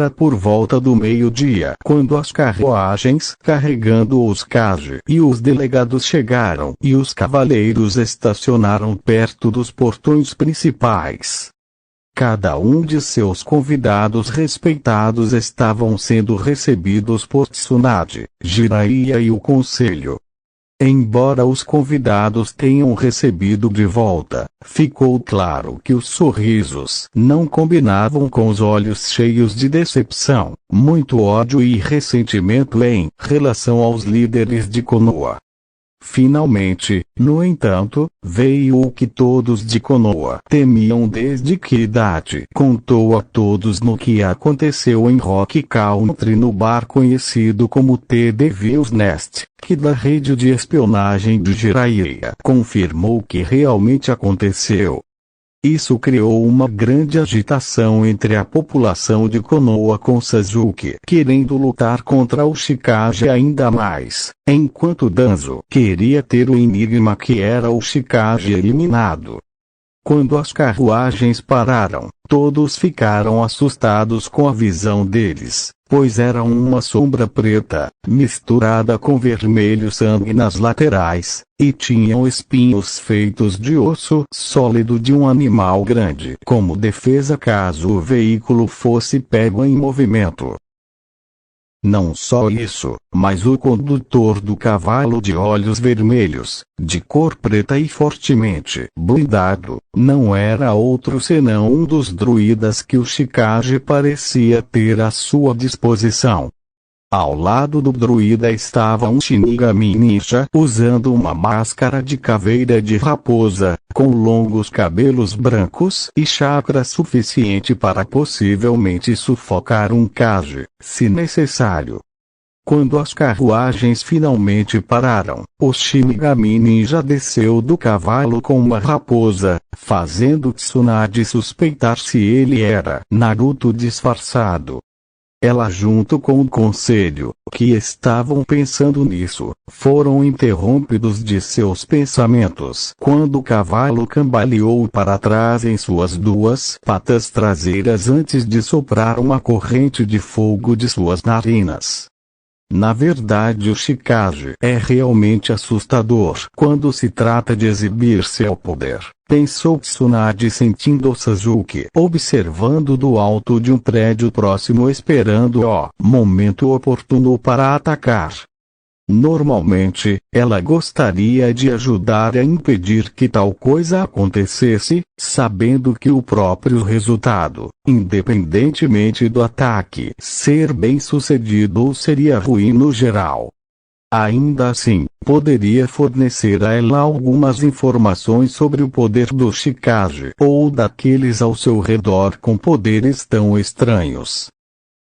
Era por volta do meio-dia quando as carruagens carregando os Kage e os delegados chegaram e os cavaleiros estacionaram perto dos portões principais. Cada um de seus convidados respeitados estavam sendo recebidos por Tsunade, Jiraiya e o conselho. Embora os convidados tenham recebido de volta, ficou claro que os sorrisos não combinavam com os olhos cheios de decepção, muito ódio e ressentimento em relação aos líderes de Konoha. Finalmente, no entanto, veio o que todos de Konoha temiam desde que Itachi contou a todos no que aconteceu em Rock Country no bar conhecido como The Devil's Nest, que da rede de espionagem de Jiraiya confirmou que realmente aconteceu. Isso criou uma grande agitação entre a população de Konoha com Sasuke querendo lutar contra o Chikage ainda mais, enquanto Danzo queria ter o enigma que era o Chikage eliminado. Quando as carruagens pararam, todos ficaram assustados com a visão deles, pois era uma sombra preta, misturada com vermelho sangue nas laterais, e tinham espinhos feitos de osso sólido de um animal grande, como defesa caso o veículo fosse pego em movimento. Não só isso, mas o condutor do cavalo de olhos vermelhos, de cor preta e fortemente blindado, não era outro senão um dos druidas que o Chikage parecia ter à sua disposição. Ao lado do druida estava um Shinigami ninja usando uma máscara de caveira de raposa, com longos cabelos brancos e chakra suficiente para possivelmente sufocar um Kage, se necessário. Quando as carruagens finalmente pararam, o Shinigami ninja desceu do cavalo com uma raposa, fazendo Tsunade suspeitar se ele era Naruto disfarçado. Ela junto com o conselho, que estavam pensando nisso, foram interrompidos de seus pensamentos quando o cavalo cambaleou para trás em suas duas patas traseiras antes de soprar uma corrente de fogo de suas narinas. Na verdade o Chikage é realmente assustador quando se trata de exibir seu poder, pensou Tsunade sentindo Sasuke observando do alto de um prédio próximo esperando o momento oportuno para atacar. Normalmente, ela gostaria de ajudar a impedir que tal coisa acontecesse, sabendo que o próprio resultado, independentemente do ataque ser bem-sucedido ou seria ruim no geral. Ainda assim, poderia fornecer a ela algumas informações sobre o poder do Chikage ou daqueles ao seu redor com poderes tão estranhos.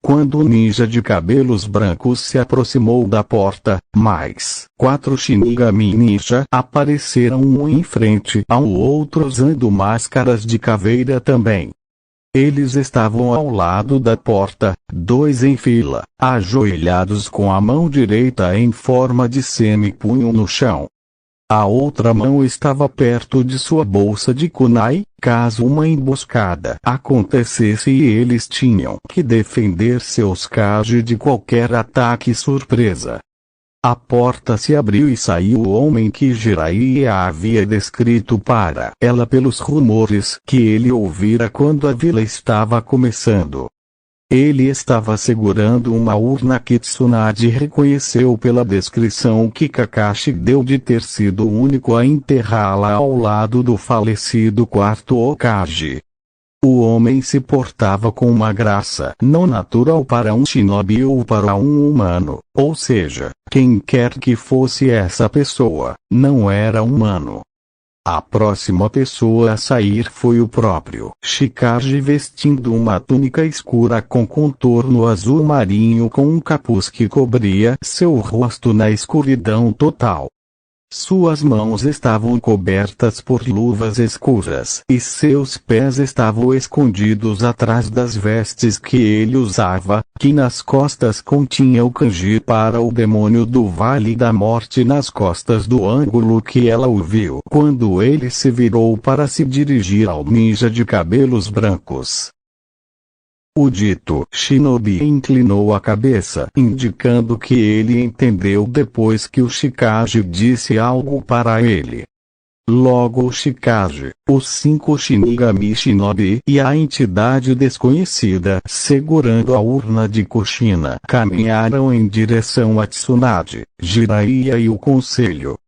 Quando o ninja de cabelos brancos se aproximou da porta, mais 4 Shinigami ninja apareceram um em frente ao outro usando máscaras de caveira também. Eles estavam ao lado da porta, 2 em fila, ajoelhados com a mão direita em forma de semi-punho no chão. A outra mão estava perto de sua bolsa de kunai, caso uma emboscada acontecesse e eles tinham que defender seus Kage de qualquer ataque surpresa. A porta se abriu e saiu o homem que Jiraiya havia descrito para ela pelos rumores que ele ouvira quando a vila estava começando. Ele estava segurando uma urna que Tsunade reconheceu pela descrição que Kakashi deu de ter sido o único a enterrá-la ao lado do falecido quarto Hokage. O homem se portava com uma graça não natural para um shinobi ou para um humano, ou seja, quem quer que fosse essa pessoa, não era humano. A próxima pessoa a sair foi o próprio Chikage vestindo uma túnica escura com contorno azul marinho com um capuz que cobria seu rosto na escuridão total. Suas mãos estavam cobertas por luvas escuras e seus pés estavam escondidos atrás das vestes que ele usava, que nas costas continha o kanji para o demônio do Vale da Morte nas costas do ângulo que ela o viu quando ele se virou para se dirigir ao ninja de cabelos brancos. O dito shinobi inclinou a cabeça, indicando que ele entendeu depois que o Chikage disse algo para ele. Logo o Chikage, os 5 Shinigami Shinobi e a entidade desconhecida segurando a urna de Kushina caminharam em direção a Tsunade, Jiraiya e o conselho.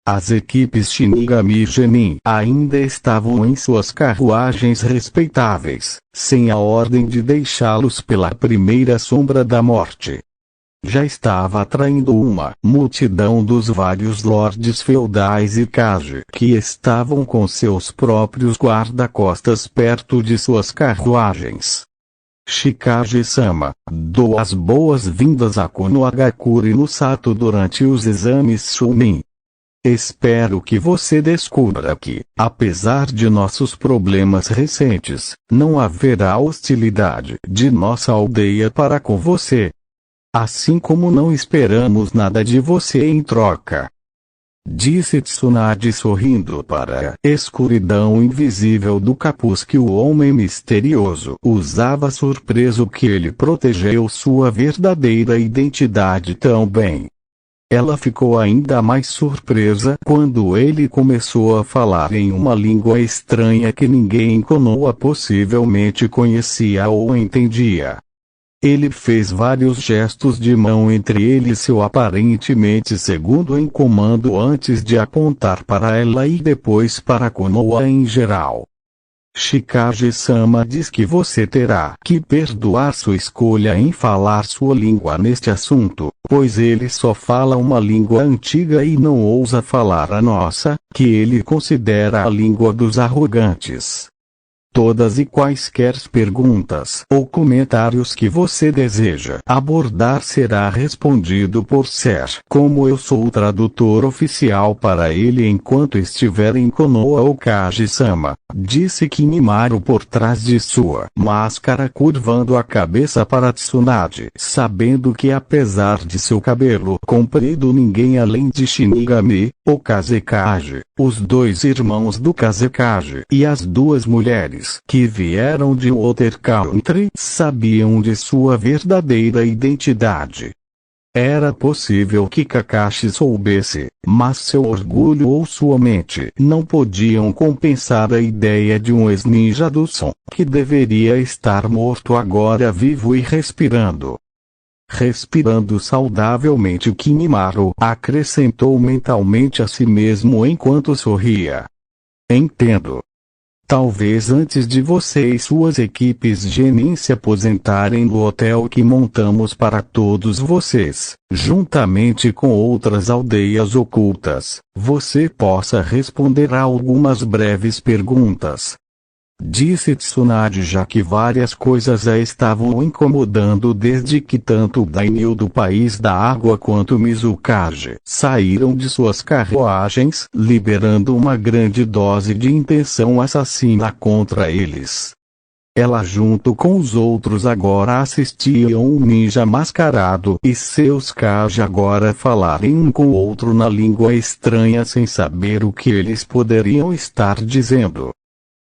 As equipes Shinigami Genin ainda estavam em suas carruagens respeitáveis, sem a ordem de deixá-los pela primeira sombra da morte. Já estava atraindo uma multidão dos vários lordes feudais e Kage que estavam com seus próprios guarda-costas perto de suas carruagens. Chikage-sama, dou as boas-vindas a Konohagakure no Sato durante os exames Chunin. Espero que você descubra que, apesar de nossos problemas recentes, não haverá hostilidade de nossa aldeia para com você. Assim como não esperamos nada de você em troca. Disse Tsunade sorrindo para a escuridão invisível do capuz que o homem misterioso usava, surpreso que ele protegeu sua verdadeira identidade tão bem. Ela ficou ainda mais surpresa quando ele começou a falar em uma língua estranha que ninguém em Konoha possivelmente conhecia ou entendia. Ele fez vários gestos de mão, entre eles seu aparentemente segundo em comando, antes de apontar para ela e depois para Konoha em geral. Chikage-sama diz que você terá que perdoar sua escolha em falar sua língua neste assunto, pois ele só fala uma língua antiga e não ousa falar a nossa, que ele considera a língua dos arrogantes. Todas e quaisquer perguntas ou comentários que você deseja abordar será respondido por Ser. Como eu sou o tradutor oficial para ele enquanto estiver em Konoha, ou Kage-sama, disse Kimimaro por trás de sua máscara, curvando a cabeça para Tsunade, sabendo que apesar de seu cabelo comprido ninguém além de Shinigami, o Kazekage, os 2 irmãos do Kazekage e as 2 mulheres que vieram de Water Country sabiam de sua verdadeira identidade. Era possível que Kakashi soubesse, mas seu orgulho ou sua mente não podiam compensar a ideia de um ex-ninja do som, que deveria estar morto agora vivo e respirando. Respirando saudavelmente, Kimimaro acrescentou mentalmente a si mesmo enquanto sorria. Entendo. Talvez antes de você e suas equipes Genin se aposentarem no hotel que montamos para todos vocês, juntamente com outras aldeias ocultas, você possa responder a algumas breves perguntas. Disse Tsunade, já que várias coisas a estavam incomodando desde que tanto o Daimyo do País da Água quanto Mizukage saíram de suas carruagens, liberando uma grande dose de intenção assassina contra eles. Ela junto com os outros agora assistiam um ninja mascarado e seus Kage agora falarem um com o outro na língua estranha sem saber o que eles poderiam estar dizendo.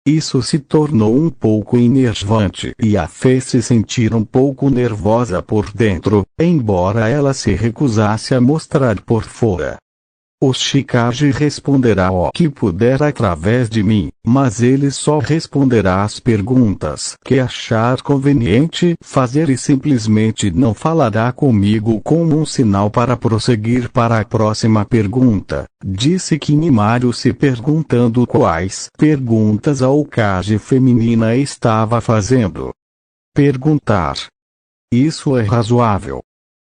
Isso se tornou um pouco enervante e a fez se sentir um pouco nervosa por dentro, embora ela se recusasse a mostrar por fora. O Chikage responderá o que puder através de mim, mas ele só responderá as perguntas que achar conveniente fazer e simplesmente não falará comigo como um sinal para prosseguir para a próxima pergunta, disse Kimimaro, se perguntando quais perguntas a Hokage feminina estava fazendo. Perguntar. Isso é razoável.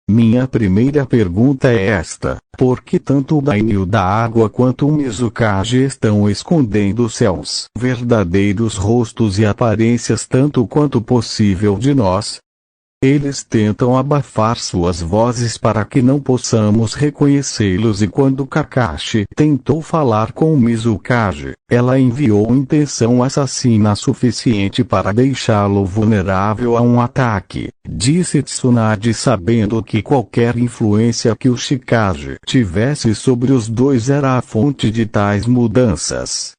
Minha primeira pergunta é esta: por que tanto o Daimyo da Água quanto o Mizukage estão escondendo seus verdadeiros rostos e aparências tanto quanto possível de nós? Eles tentam abafar suas vozes para que não possamos reconhecê-los, e quando Kakashi tentou falar com o Mizukage, ela enviou intenção assassina suficiente para deixá-lo vulnerável a um ataque, disse Tsunade, sabendo que qualquer influência que o Chikage tivesse sobre os 2 era a fonte de tais mudanças.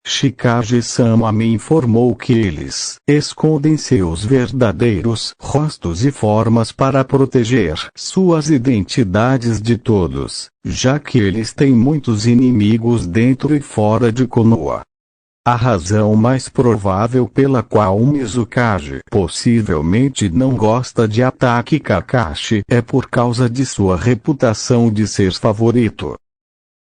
Shikage-sama me informou que eles escondem seus verdadeiros rostos e formas para proteger suas identidades de todos, já que eles têm muitos inimigos dentro e fora de Konoha. A razão mais provável pela qual Mizukage possivelmente não gosta de Ataque Kakashi é por causa de sua reputação de ser favorito.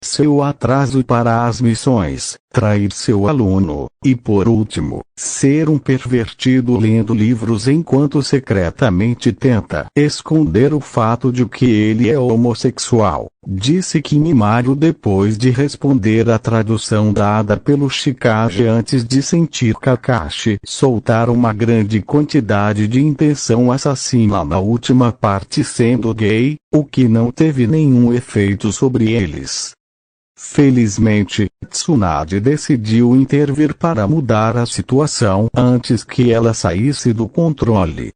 Seu atraso para as missões, trair seu aluno, e por último, ser um pervertido lendo livros enquanto secretamente tenta esconder o fato de que ele é homossexual, disse Kimimaro depois de responder à tradução dada pelo Shikage antes de sentir Kakashi soltar uma grande quantidade de intenção assassina na última parte sendo gay, o que não teve nenhum efeito sobre eles. Felizmente, Tsunade decidiu intervir para mudar a situação antes que ela saísse do controle.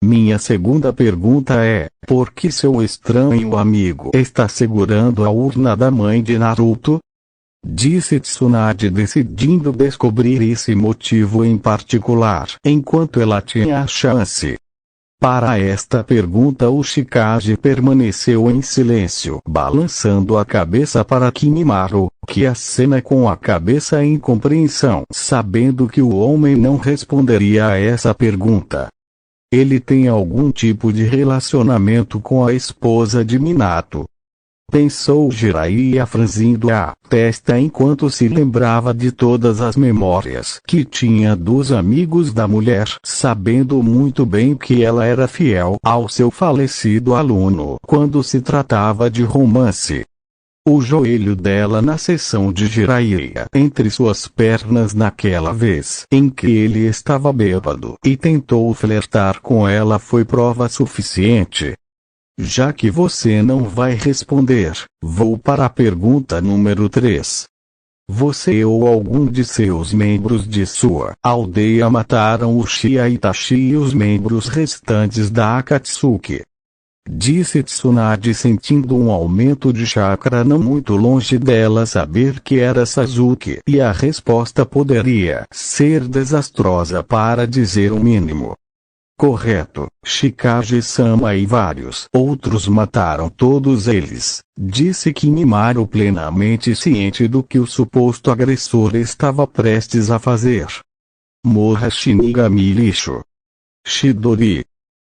Minha segunda pergunta é, por que seu estranho amigo está segurando a urna da mãe de Naruto? Disse Tsunade decidindo descobrir esse motivo em particular, enquanto ela tinha a chance. Para esta pergunta o Shikage permaneceu em silêncio, balançando a cabeça para Kimimaro, que acena com a cabeça em compreensão, sabendo que o homem não responderia a essa pergunta. Ele tem algum tipo de relacionamento com a esposa de Minato. Pensou Jiraiya franzindo a testa enquanto se lembrava de todas as memórias que tinha dos amigos da mulher, sabendo muito bem que ela era fiel ao seu falecido aluno quando se tratava de romance. O joelho dela na seção de Jiraiya entre suas pernas naquela vez em que ele estava bêbado e tentou flertar com ela foi prova suficiente. Já que você não vai responder, vou para a pergunta número 3. Você ou algum de seus membros de sua aldeia mataram o Uchiha Itachi e os membros restantes da Akatsuki. Disse Tsunade sentindo um aumento de chakra não muito longe dela saber que era Sasuke e a resposta poderia ser desastrosa para dizer o mínimo. Correto, Shikage-sama e vários outros mataram todos eles, disse Kimimaro plenamente ciente do que o suposto agressor estava prestes a fazer. Morra Shinigami lixo! Chidori!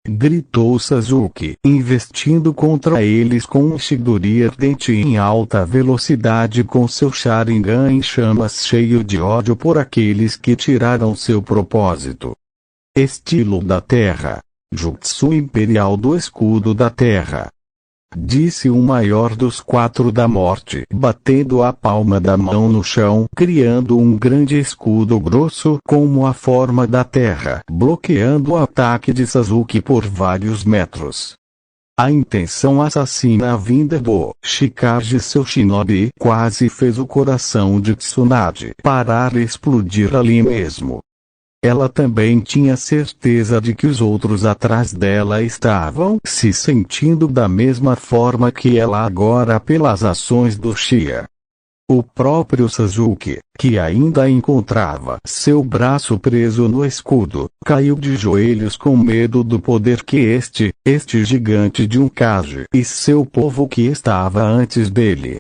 Gritou Sasuke, investindo contra eles com um Chidori ardente em alta velocidade com seu Sharingan em chamas cheio de ódio por aqueles que tiraram seu propósito. Estilo da Terra. Jutsu Imperial do Escudo da Terra. Disse o maior dos 4 da morte, batendo a palma da mão no chão, criando um grande escudo grosso como a forma da terra, bloqueando o ataque de Sasuke por vários metros. A intenção assassina vinda do Shikage seu shinobi quase fez o coração de Tsunade parar e explodir ali mesmo. Ela também tinha certeza de que os outros atrás dela estavam se sentindo da mesma forma que ela agora pelas ações do Uchiha. O próprio Sasuke, que ainda encontrava seu braço preso no escudo, caiu de joelhos com medo do poder que este gigante de um Kage e seu povo que estava antes dele.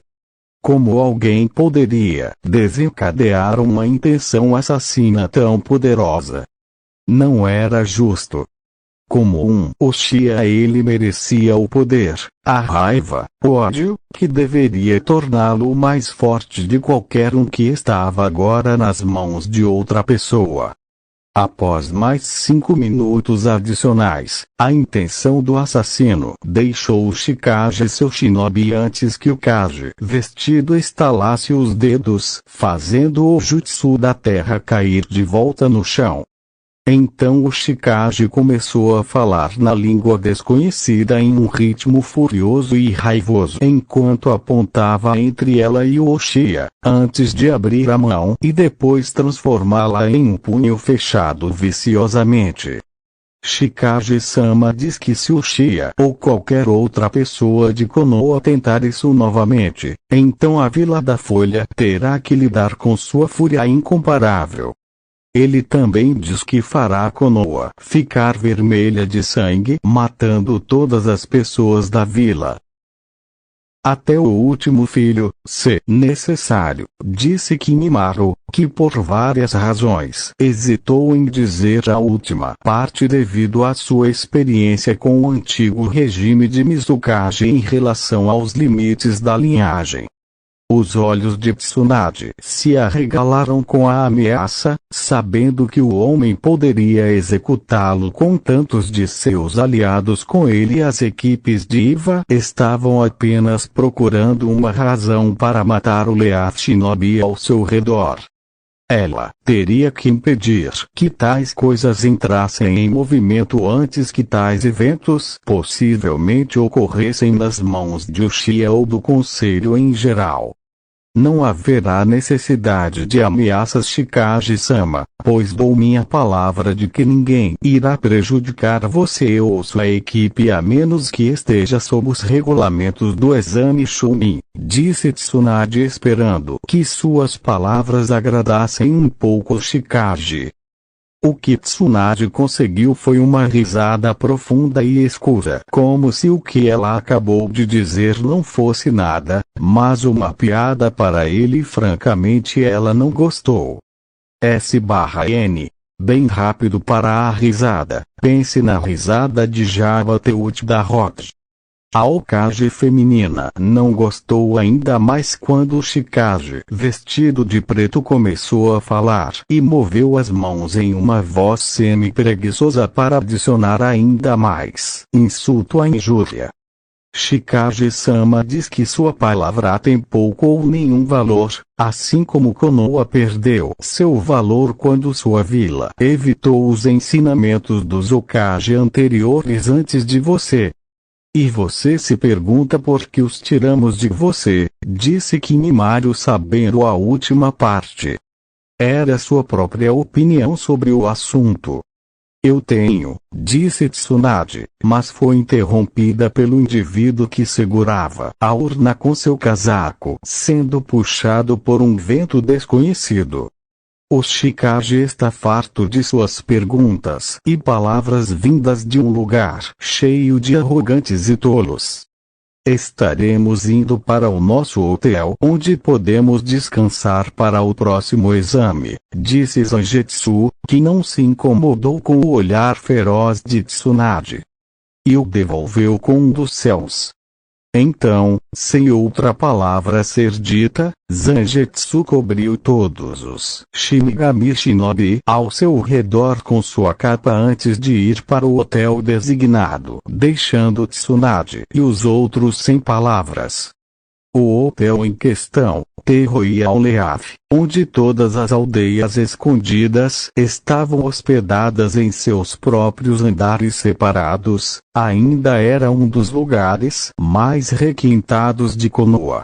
Como alguém poderia desencadear uma intenção assassina tão poderosa? Não era justo. Como um Uchiha ele merecia o poder, a raiva, o ódio, que deveria torná-lo o mais forte de qualquer um que estava agora nas mãos de outra pessoa. Após mais 5 minutos adicionais, a intenção do assassino deixou o Shikage seu shinobi antes que o Kage vestido estalasse os dedos, fazendo o jutsu da terra cair de volta no chão. Então o Shikage começou a falar na língua desconhecida em um ritmo furioso e raivoso enquanto apontava entre ela e o Uchiha, antes de abrir a mão e depois transformá-la em um punho fechado viciosamente. Shikage-sama diz que se o Shia ou qualquer outra pessoa de Konoha tentar isso novamente, então a Vila da Folha terá que lidar com sua fúria incomparável. Ele também diz que fará Konoha ficar vermelha de sangue, matando todas as pessoas da vila. Até o último filho, se necessário, disse Kimimaro, que por várias razões hesitou em dizer a última parte devido à sua experiência com o antigo regime de Mizukage em relação aos limites da linhagem. Os olhos de Tsunade se arregalaram com a ameaça, sabendo que o homem poderia executá-lo com tantos de seus aliados com ele e as equipes de Iva estavam apenas procurando uma razão para matar o Leaf Shinobi ao seu redor. Ela teria que impedir que tais coisas entrassem em movimento antes que tais eventos possivelmente ocorressem nas mãos de Uchiha ou do Conselho em geral. Não haverá necessidade de ameaças Shikage-sama, pois dou minha palavra de que ninguém irá prejudicar você ou sua equipe a menos que esteja sob os regulamentos do exame Chunin, disse Tsunade esperando que suas palavras agradassem um pouco Shikage. O que Tsunade conseguiu foi uma risada profunda e escura, como se o que ela acabou de dizer não fosse nada, mas uma piada para ele e francamente ela não gostou. S/N. Bem rápido para a risada, pense na risada de Java Teut da Rock. A Hokage feminina não gostou ainda mais quando o Shikage vestido de preto começou a falar e moveu as mãos em uma voz semi-preguiçosa para adicionar ainda mais insulto à injúria. Shikage-sama diz que sua palavra tem pouco ou nenhum valor, assim como Konoha perdeu seu valor quando sua vila evitou os ensinamentos dos Hokage anteriores antes de você. E você se pergunta por que os tiramos de você, disse Kimimaro sabendo a última parte. Era sua própria opinião sobre o assunto. Eu tenho, disse Tsunade, mas foi interrompida pelo indivíduo que segurava a urna com seu casaco, sendo puxado por um vento desconhecido. O Shikage está farto de suas perguntas e palavras vindas de um lugar cheio de arrogantes e tolos. Estaremos indo para o nosso hotel onde podemos descansar para o próximo exame, disse Zangetsu, que não se incomodou com o olhar feroz de Tsunade. E o devolveu com um dos céus. Então, sem outra palavra a ser dita, Zangetsu cobriu todos os Shinigami Shinobi ao seu redor com sua capa antes de ir para o hotel designado, deixando Tsunade e os outros sem palavras. O hotel em questão, Terroial Leaf, onde todas as aldeias escondidas estavam hospedadas em seus próprios andares separados, ainda era um dos lugares mais requintados de Konoha.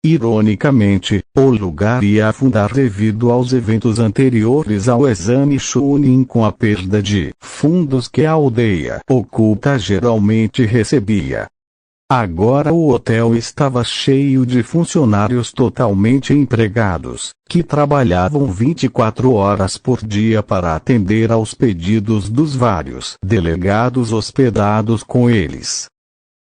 Ironicamente, o lugar ia afundar devido aos eventos anteriores ao exame Chunin com a perda de fundos que a aldeia oculta geralmente recebia. Agora o hotel estava cheio de funcionários totalmente empregados, que trabalhavam 24 horas por dia para atender aos pedidos dos vários delegados hospedados com eles.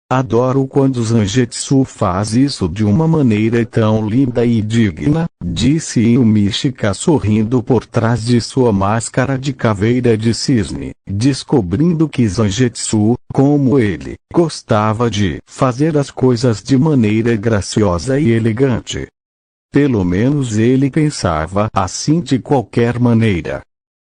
Adoro quando Zangetsu faz isso de uma maneira tão linda e digna, disse Yumishika sorrindo por trás de sua máscara de caveira de cisne, descobrindo que Zangetsu, como ele, gostava de fazer as coisas de maneira graciosa e elegante. Pelo menos ele pensava assim de qualquer maneira.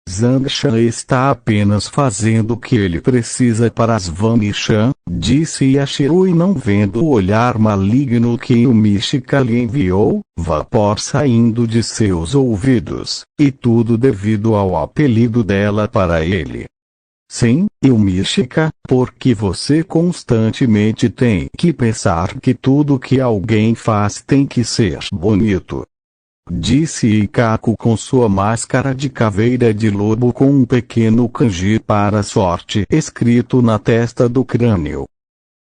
Zangshan está apenas fazendo o que ele precisa para as Vamishan, disse Yashiroi não vendo o olhar maligno que Yumishika lhe enviou, vapor saindo de seus ouvidos, e tudo devido ao apelido dela para ele. Sim, Yumishika, porque você constantemente tem que pensar que tudo que alguém faz tem que ser bonito. disse Ikako com sua máscara de caveira de lobo com um pequeno kanji para sorte escrito na testa do crânio.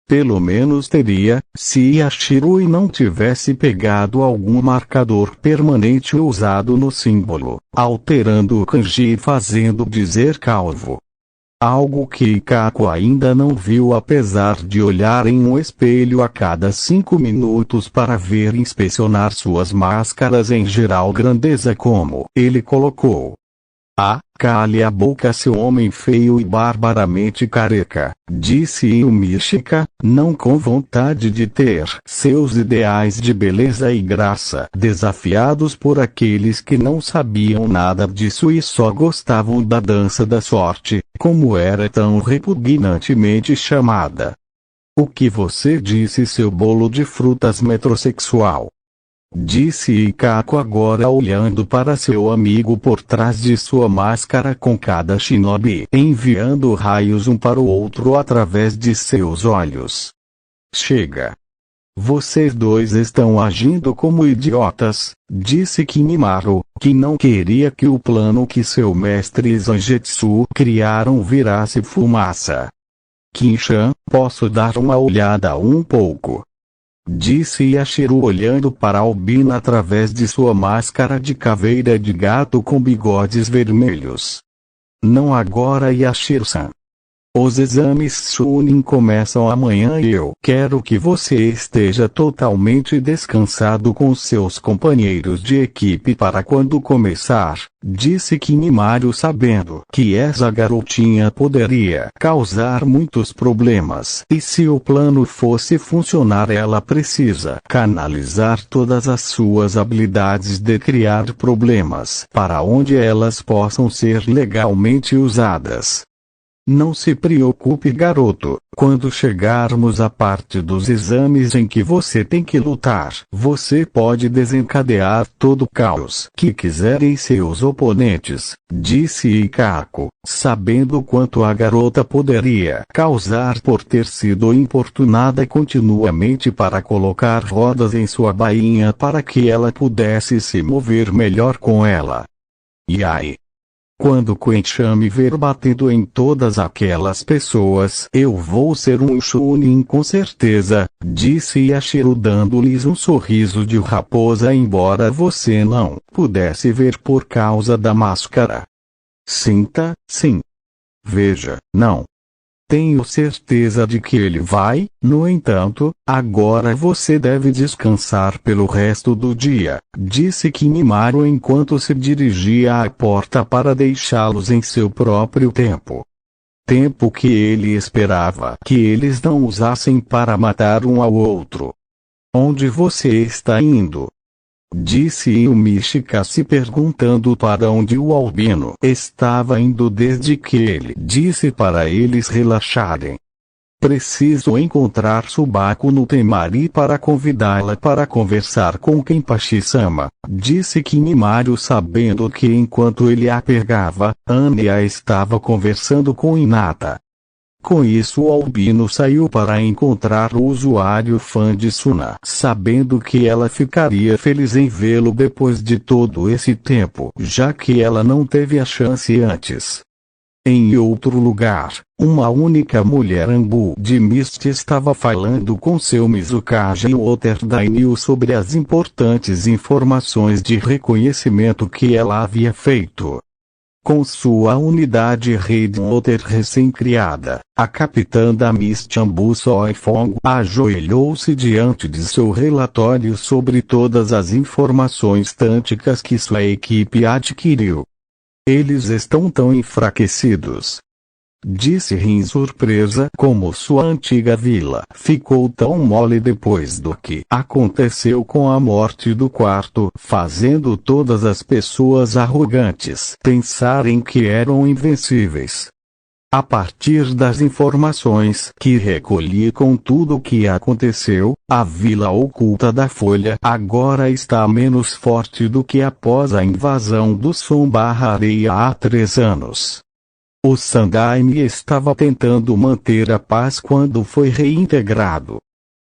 Pelo menos teria, se Yashiroi não tivesse pegado algum marcador permanente usado no símbolo, alterando o kanji e fazendo dizer calvo. Algo que Ikako ainda não viu apesar de olhar em um espelho a cada 5 minutos para ver e inspecionar suas máscaras em geral grandeza como ele colocou. Ah, cale a boca seu homem feio e barbaramente careca, disse Yumishika, não com vontade de ter seus ideais de beleza e graça desafiados por aqueles que não sabiam nada disso e só gostavam da dança da sorte, como era tão repugnantemente chamada. O que você disse seu bolo de frutas metrosexual? Disse Ikako agora olhando para seu amigo por trás de sua máscara com cada shinobi enviando raios um para o outro através de seus olhos. Chega. Vocês dois estão agindo como idiotas, disse Kimimaru, que não queria que o plano que seu mestre Zangetsu criaram virasse fumaça. Kinchan, posso dar uma olhada um pouco? Disse Yashiro olhando para Albina através de sua máscara de caveira de gato com bigodes vermelhos. Não agora, Yashiro-san. Os exames Chunin começam amanhã e eu quero que você esteja totalmente descansado com seus companheiros de equipe para quando começar, disse Kimimaru sabendo que essa garotinha poderia causar muitos problemas e se o plano fosse funcionar ela precisa canalizar todas as suas habilidades de criar problemas para onde elas possam ser legalmente usadas. Não se preocupe, garoto, quando chegarmos à parte dos exames em que você tem que lutar, você pode desencadear todo o caos que quiser em seus oponentes, disse Ikako, sabendo quanto a garota poderia causar por ter sido importunada continuamente para colocar rodas em sua bainha para que ela pudesse se mover melhor com ela. E aí? Quando Quenchan me ver batendo em todas aquelas pessoas, eu vou ser um Chunin com certeza, disse Yashiro dando-lhes um sorriso de raposa embora você não pudesse ver por causa da máscara. Sinta, sim. Veja, não. Tenho certeza de que ele vai, no entanto, agora você deve descansar pelo resto do dia, disse Kimimaru enquanto se dirigia à porta para deixá-los em seu próprio tempo. Tempo que ele esperava que eles não usassem para matar um ao outro. Onde você está indo? Disse Yumishika se perguntando para onde o albino estava indo desde que ele disse para eles relaxarem. Preciso encontrar Tsubako no Temari para convidá-la para conversar com Kenpachi-sama, disse Kimimaru sabendo que enquanto ele a pegava, Anya estava conversando com Hinata. Com isso o albino saiu para encontrar o usuário fã de Suna, sabendo que ela ficaria feliz em vê-lo depois de todo esse tempo, já que ela não teve a chance antes. Em outro lugar, uma única mulher Anbu de Mist estava falando com seu Mizukage Water Daimyo sobre as importantes informações de reconhecimento que ela havia feito. Com sua unidade Raidwater recém-criada, a capitã da Mist Anbu Soifong ajoelhou-se diante de seu relatório sobre todas as informações tânticas que sua equipe adquiriu. Eles estão tão enfraquecidos, disse Rin surpresa como sua antiga vila ficou tão mole depois do que aconteceu com a morte do quarto, fazendo todas as pessoas arrogantes pensarem que eram invencíveis. A partir das informações que recolhi com tudo o que aconteceu, a vila oculta da Folha agora está menos forte do que após a invasão do Som/Areia há 3 anos. O Sandaime estava tentando manter a paz quando foi reintegrado.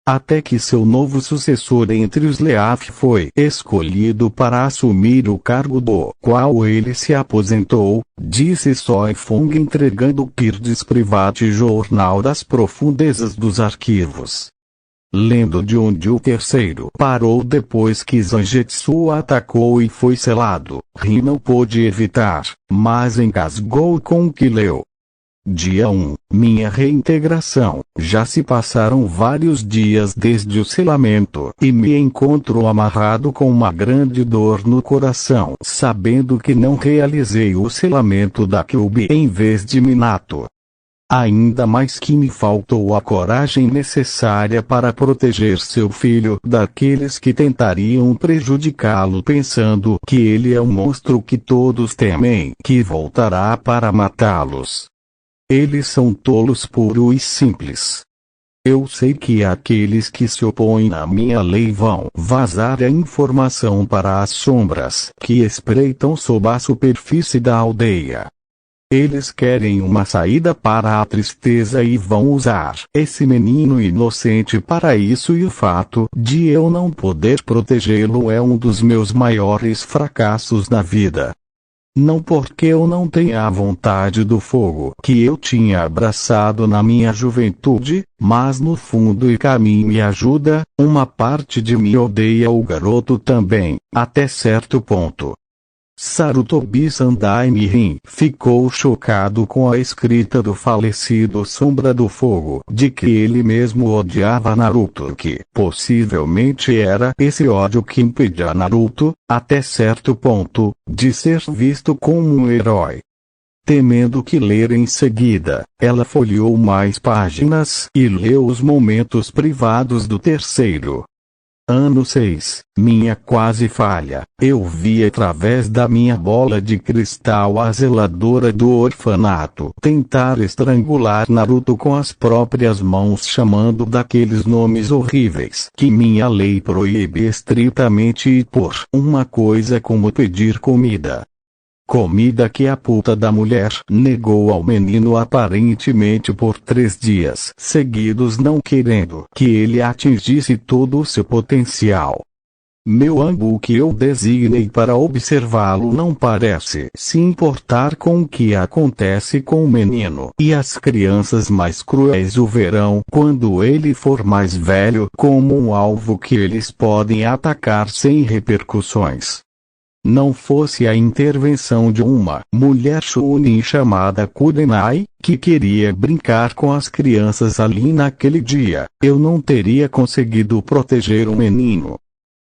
até que seu novo sucessor entre os Leaf foi escolhido para assumir o cargo do qual ele se aposentou, disse Soifong entregando Kirdes Private Jornal das profundezas dos arquivos. Lendo de onde o terceiro parou depois que Zangetsu atacou e foi selado, Rin não pôde evitar, mas engasgou com o que leu. Dia 1. Minha reintegração. Já se passaram vários dias desde o selamento e me encontro amarrado com uma grande dor no coração, sabendo que não realizei o selamento da Kyuubi em vez de Minato. Ainda mais que me faltou a coragem necessária para proteger seu filho daqueles que tentariam prejudicá-lo pensando que ele é um monstro que todos temem que voltará para matá-los. Eles são tolos puros e simples. Eu sei que aqueles que se opõem à minha lei vão vazar a informação para as sombras que espreitam sob a superfície da aldeia. Eles querem uma saída para a tristeza e vão usar esse menino inocente para isso, e o fato de eu não poder protegê-lo é um dos meus maiores fracassos na vida. Não porque eu não tenha a vontade do fogo que eu tinha abraçado na minha juventude, mas no fundo e caminho me ajuda, uma parte de mim odeia o garoto também, até certo ponto. Sarutobi Sandaime Rin ficou chocado com a escrita do falecido Sombra do Fogo de que ele mesmo odiava Naruto, que possivelmente era esse ódio que impedia Naruto, até certo ponto, de ser visto como um herói. Temendo que ler em seguida, ela folheou mais páginas e leu os momentos privados do terceiro. Ano 6, minha quase falha. Eu vi através da minha bola de cristal a zeladora do orfanato tentar estrangular Naruto com as próprias mãos, chamando daqueles nomes horríveis que minha lei proíbe estritamente, e por uma coisa como pedir comida. Comida que a puta da mulher negou ao menino aparentemente por 3 dias seguidos, não querendo que ele atingisse todo o seu potencial. Meu Ambu, que eu designei para observá-lo, não parece se importar com o que acontece com o menino, e as crianças mais cruéis o verão quando ele for mais velho como um alvo que eles podem atacar sem repercussões. Não fosse a intervenção de uma mulher Chunin chamada Kurenai, que queria brincar com as crianças ali naquele dia, eu não teria conseguido proteger o menino.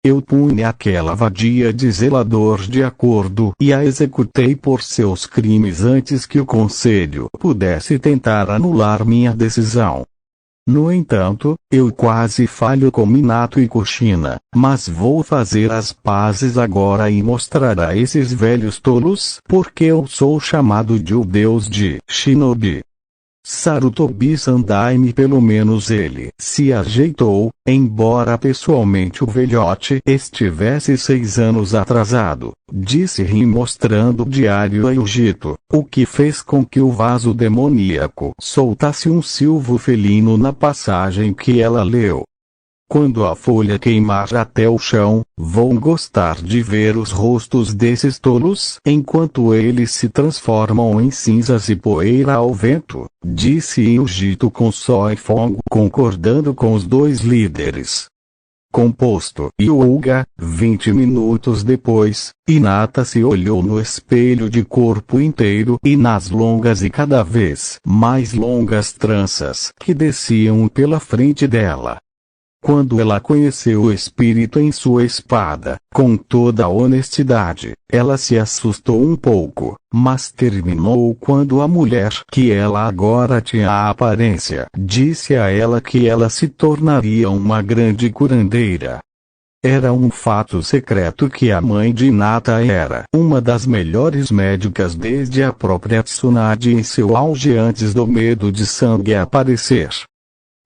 Eu puni aquela vadia de zelador de acordo e a executei por seus crimes antes que o conselho pudesse tentar anular minha decisão. No entanto, eu quase falho com Minato e Kushina, mas vou fazer as pazes agora e mostrar a esses velhos tolos porque eu sou chamado de o deus de Shinobi. Sarutobi Sandaime, pelo menos ele se ajeitou, embora pessoalmente o velhote estivesse 6 anos atrasado, disse Rin mostrando o diário a Yujito, o que fez com que o vaso demoníaco soltasse um silvo felino na passagem que ela leu. Quando a folha queimar até o chão, vão gostar de ver os rostos desses tolos enquanto eles se transformam em cinzas e poeira ao vento, disse Yujito com Soifong concordando com os dois líderes. Composto Hyuga, 20 minutos depois, Hinata se olhou no espelho de corpo inteiro e nas longas e cada vez mais longas tranças que desciam pela frente dela. Quando ela conheceu o espírito em sua espada, com toda a honestidade, ela se assustou um pouco, mas terminou quando a mulher, que ela agora tinha a aparência, disse a ela que ela se tornaria uma grande curandeira. Era um fato secreto que a mãe de Hinata era uma das melhores médicas desde a própria Tsunade em seu auge antes do medo de sangue aparecer.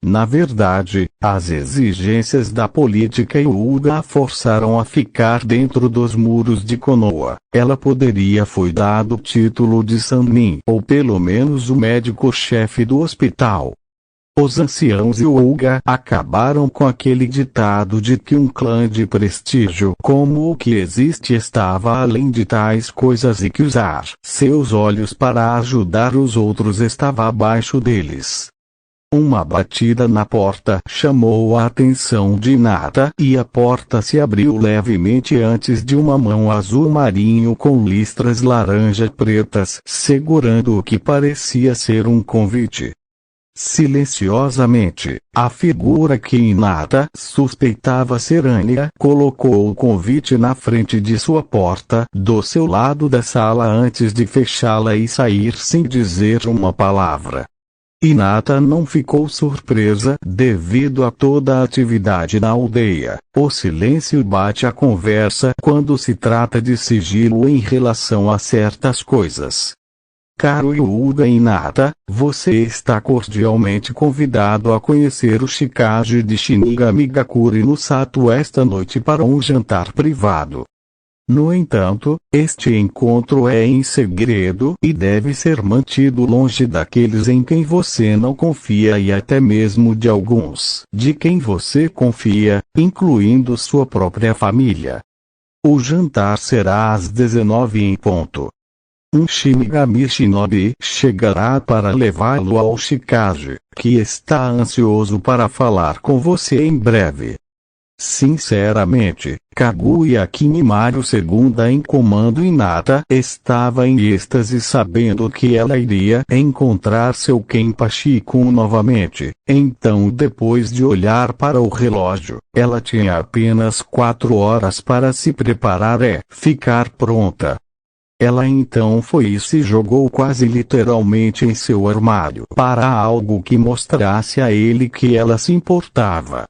Na verdade, as exigências da política Hyuga a forçaram a ficar dentro dos muros de Konoha. Ela poderia foi dado o título de Sannin, ou pelo menos o médico-chefe do hospital. Os anciãos e o Olga acabaram com aquele ditado de que um clã de prestígio como o que existe estava além de tais coisas e que usar seus olhos para ajudar os outros estava abaixo deles. Uma batida na porta chamou a atenção de Hinata e a porta se abriu levemente antes de uma mão azul marinho com listras laranja pretas segurando o que parecia ser um convite. Silenciosamente, a figura que Hinata suspeitava ser Anya colocou o convite na frente de sua porta do seu lado da sala antes de fechá-la e sair sem dizer uma palavra. Hinata não ficou surpresa devido a toda a atividade na aldeia. O silêncio bate a conversa quando se trata de sigilo em relação a certas coisas. Caro Yuga Hinata, você está cordialmente convidado a conhecer o Shikage de Shinigami-gakure no Sato esta noite para um jantar privado. No entanto, este encontro é em segredo e deve ser mantido longe daqueles em quem você não confia e até mesmo de alguns de quem você confia, incluindo sua própria família. O jantar será às 19 em ponto. Um Shinigami Shinobi chegará para levá-lo ao Shikage, que está ansioso para falar com você em breve. Sinceramente, Kaguya Kimimaru, segunda em comando Hinata, estava em êxtase sabendo que ela iria encontrar seu Kenpachi-kun novamente. Então, depois de olhar para o relógio, ela tinha apenas 4 horas para se preparar e ficar pronta. Ela então foi e se jogou quase literalmente em seu armário para algo que mostrasse a ele que ela se importava.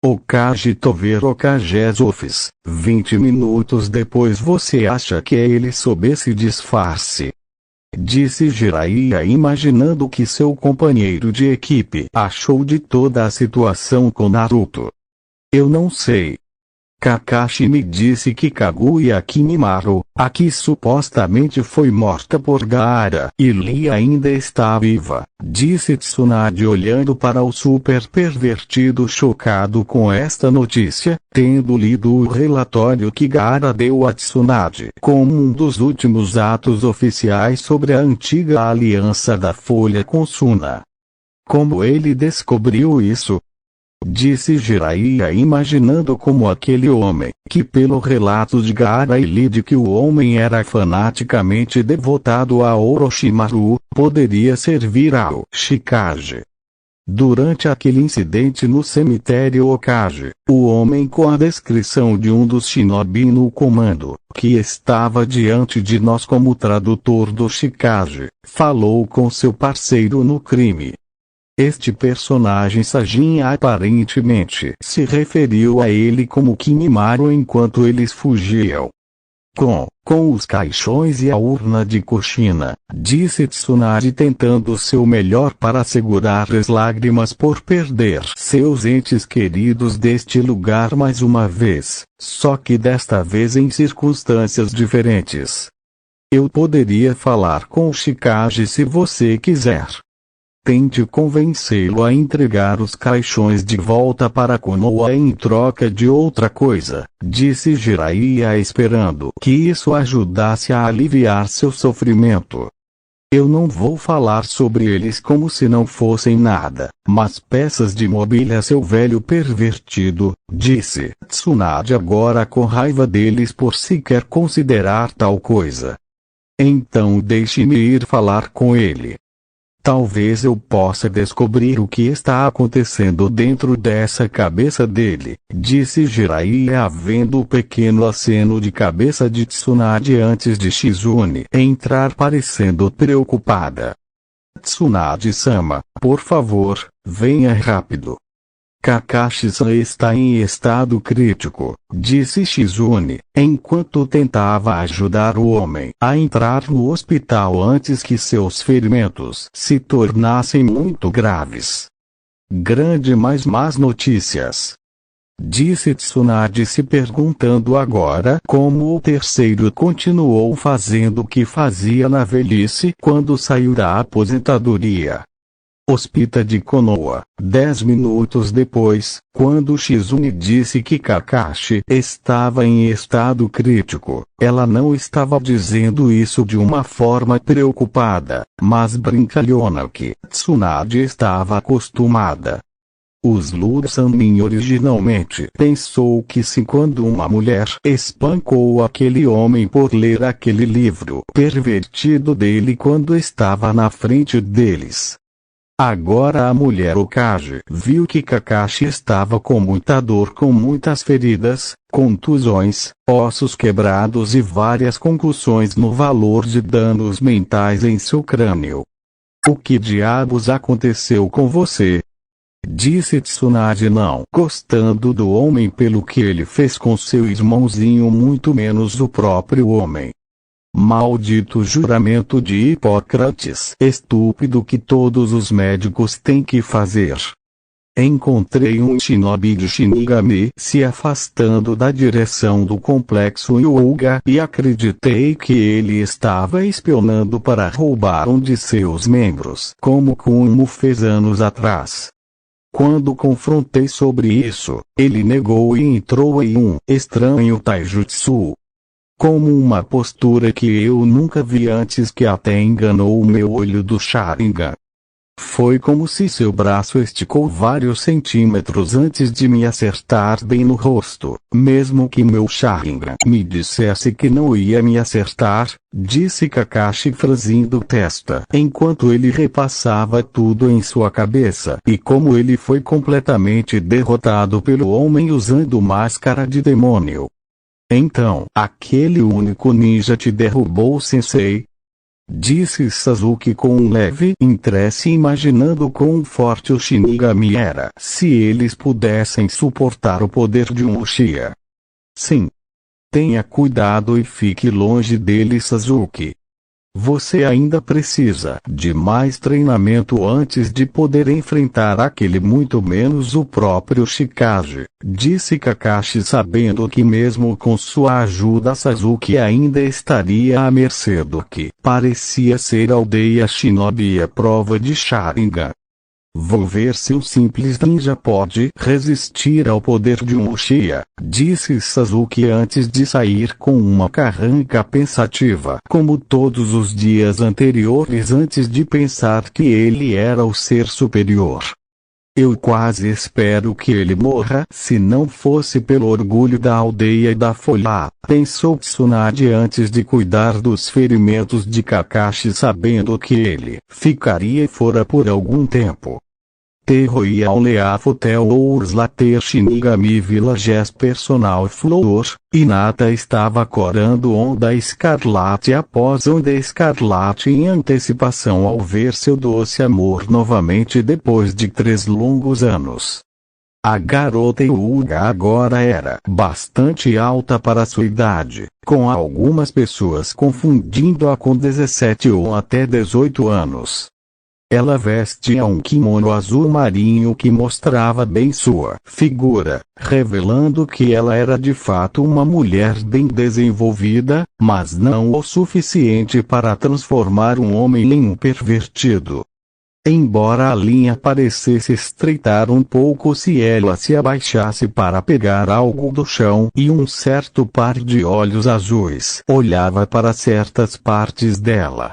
Okage Tover Okage's Office. 20 minutos depois você acha que ele sob esse disfarce? Disse Jiraiya imaginando que seu companheiro de equipe achou de toda a situação com Naruto. Eu não sei. Kakashi me disse que Kaguya Kimimaru, a que supostamente foi morta por Gaara e Lee ainda está viva, disse Tsunade olhando para o super pervertido chocado com esta notícia, tendo lido o relatório que Gaara deu a Tsunade como um dos últimos atos oficiais sobre a antiga aliança da Folha com Suna. Como ele descobriu isso? Disse Jiraiya imaginando como aquele homem, que pelo relato de Gaara e Lee de que o homem era fanaticamente devotado a Orochimaru, poderia servir ao Shikage. Durante aquele incidente no cemitério Okage, o homem com a descrição de um dos shinobi no comando, que estava diante de nós como tradutor do Shikage, falou com seu parceiro no crime. Este personagem Sajin aparentemente se referiu a ele como Kimimaru enquanto eles fugiam. Com os caixões e a urna de coxina, disse Tsunade tentando seu melhor para segurar as lágrimas por perder seus entes queridos deste lugar mais uma vez, só que desta vez em circunstâncias diferentes. Eu poderia falar com o Shikage se você quiser. Tente convencê-lo a entregar os caixões de volta para Konoha em troca de outra coisa, disse Jiraiya esperando que isso ajudasse a aliviar seu sofrimento. Eu não vou falar sobre eles como se não fossem nada, mas peças de mobília seu velho pervertido, disse Tsunade agora com raiva deles por sequer considerar tal coisa. Então deixe-me ir falar com ele. Talvez eu possa descobrir o que está acontecendo dentro dessa cabeça dele, disse Jiraiya vendo o pequeno aceno de cabeça de Tsunade antes de Shizune entrar parecendo preocupada. Tsunade-sama, por favor, venha rápido. Kakashi-san está em estado crítico, disse Shizune, enquanto tentava ajudar o homem a entrar no hospital antes que seus ferimentos se tornassem muito graves. Grande mais más notícias. Disse Tsunade se perguntando agora como o terceiro continuou fazendo o que fazia na velhice quando saiu da aposentadoria. Hospital de Konoha. 10 minutos depois, quando Shizune disse que Kakashi estava em estado crítico, ela não estava dizendo isso de uma forma preocupada, mas brincalhona que Tsunade estava acostumada. Os Lursanin originalmente pensou que se quando uma mulher espancou aquele homem por ler aquele livro pervertido dele quando estava na frente deles. Agora a mulher Okage viu que Kakashi estava com muita dor, com muitas feridas, contusões, ossos quebrados e várias concussões no valor de danos mentais em seu crânio. O que diabos aconteceu com você? Disse Tsunade, não gostando do homem pelo que ele fez com seu irmãozinho, muito menos o próprio homem. Maldito juramento de Hipócrates, estúpido que todos os médicos têm que fazer. Encontrei um shinobi de Shinigami se afastando da direção do complexo Hyuga e acreditei que ele estava espionando para roubar um de seus membros, como Kumo fez anos atrás. Quando confrontei sobre isso, ele negou e entrou em um estranho taijutsu. Como uma postura que eu nunca vi antes, que até enganou o meu olho do Sharingan. Foi como se seu braço esticou vários centímetros antes de me acertar bem no rosto, mesmo que meu Sharingan me dissesse que não ia me acertar, disse Kakashi franzindo testa, enquanto ele repassava tudo em sua cabeça e como ele foi completamente derrotado pelo homem usando máscara de demônio. Então, aquele único ninja te derrubou, sensei? Disse Sasuke com um leve interesse, imaginando quão forte o Shinigami era se eles pudessem suportar o poder de um Uchiha. Sim. Tenha cuidado e fique longe dele, Sasuke. Você ainda precisa de mais treinamento antes de poder enfrentar aquele, muito menos o próprio Chikage, disse Kakashi, sabendo que mesmo com sua ajuda Sasuke ainda estaria à mercê do que parecia ser a aldeia Shinobi, a prova de Sharingan. Vou ver se um simples ninja pode resistir ao poder de um Uchiha, disse Sasuke antes de sair com uma carranca pensativa, como todos os dias anteriores antes de pensar que ele era o ser superior. Eu quase espero que ele morra, se não fosse pelo orgulho da aldeia e da folha, pensou Tsunade antes de cuidar dos ferimentos de Kakashi, sabendo que ele ficaria fora por algum tempo. The Royal Leaf Hotel Ours Later Shinigami Villages Personal Floor, Hinata estava corando onda escarlate após onda escarlate em antecipação ao ver seu doce amor novamente depois de 3 longos anos. A garota Hyuga agora era bastante alta para sua idade, com algumas pessoas confundindo-a com 17 ou até 18 anos. Ela vestia um kimono azul marinho que mostrava bem sua figura, revelando que ela era de fato uma mulher bem desenvolvida, mas não o suficiente para transformar um homem em um pervertido. Embora a linha parecesse estreitar um pouco se ela se abaixasse para pegar algo do chão, e um certo par de olhos azuis olhava para certas partes dela.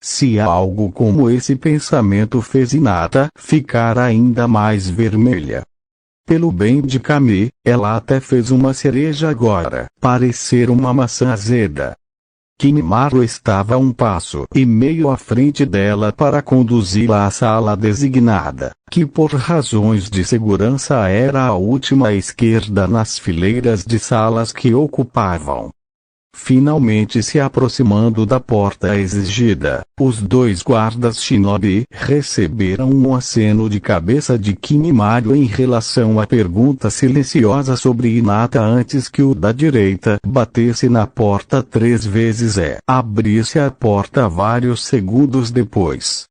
Se algo como esse pensamento fez Hinata ficar ainda mais vermelha. Pelo bem de Kami, ela até fez uma cereja agora parecer uma maçã azeda. Kimimaro estava a 1 passo e meio à frente dela para conduzi-la à sala designada, que por razões de segurança era a última à esquerda nas fileiras de salas que ocupavam. Finalmente se aproximando da porta exigida, os 2 guardas shinobi receberam um aceno de cabeça de Kimimaro em relação à pergunta silenciosa sobre Hinata antes que o da direita batesse na porta 3 vezes e abrisse a porta vários segundos depois.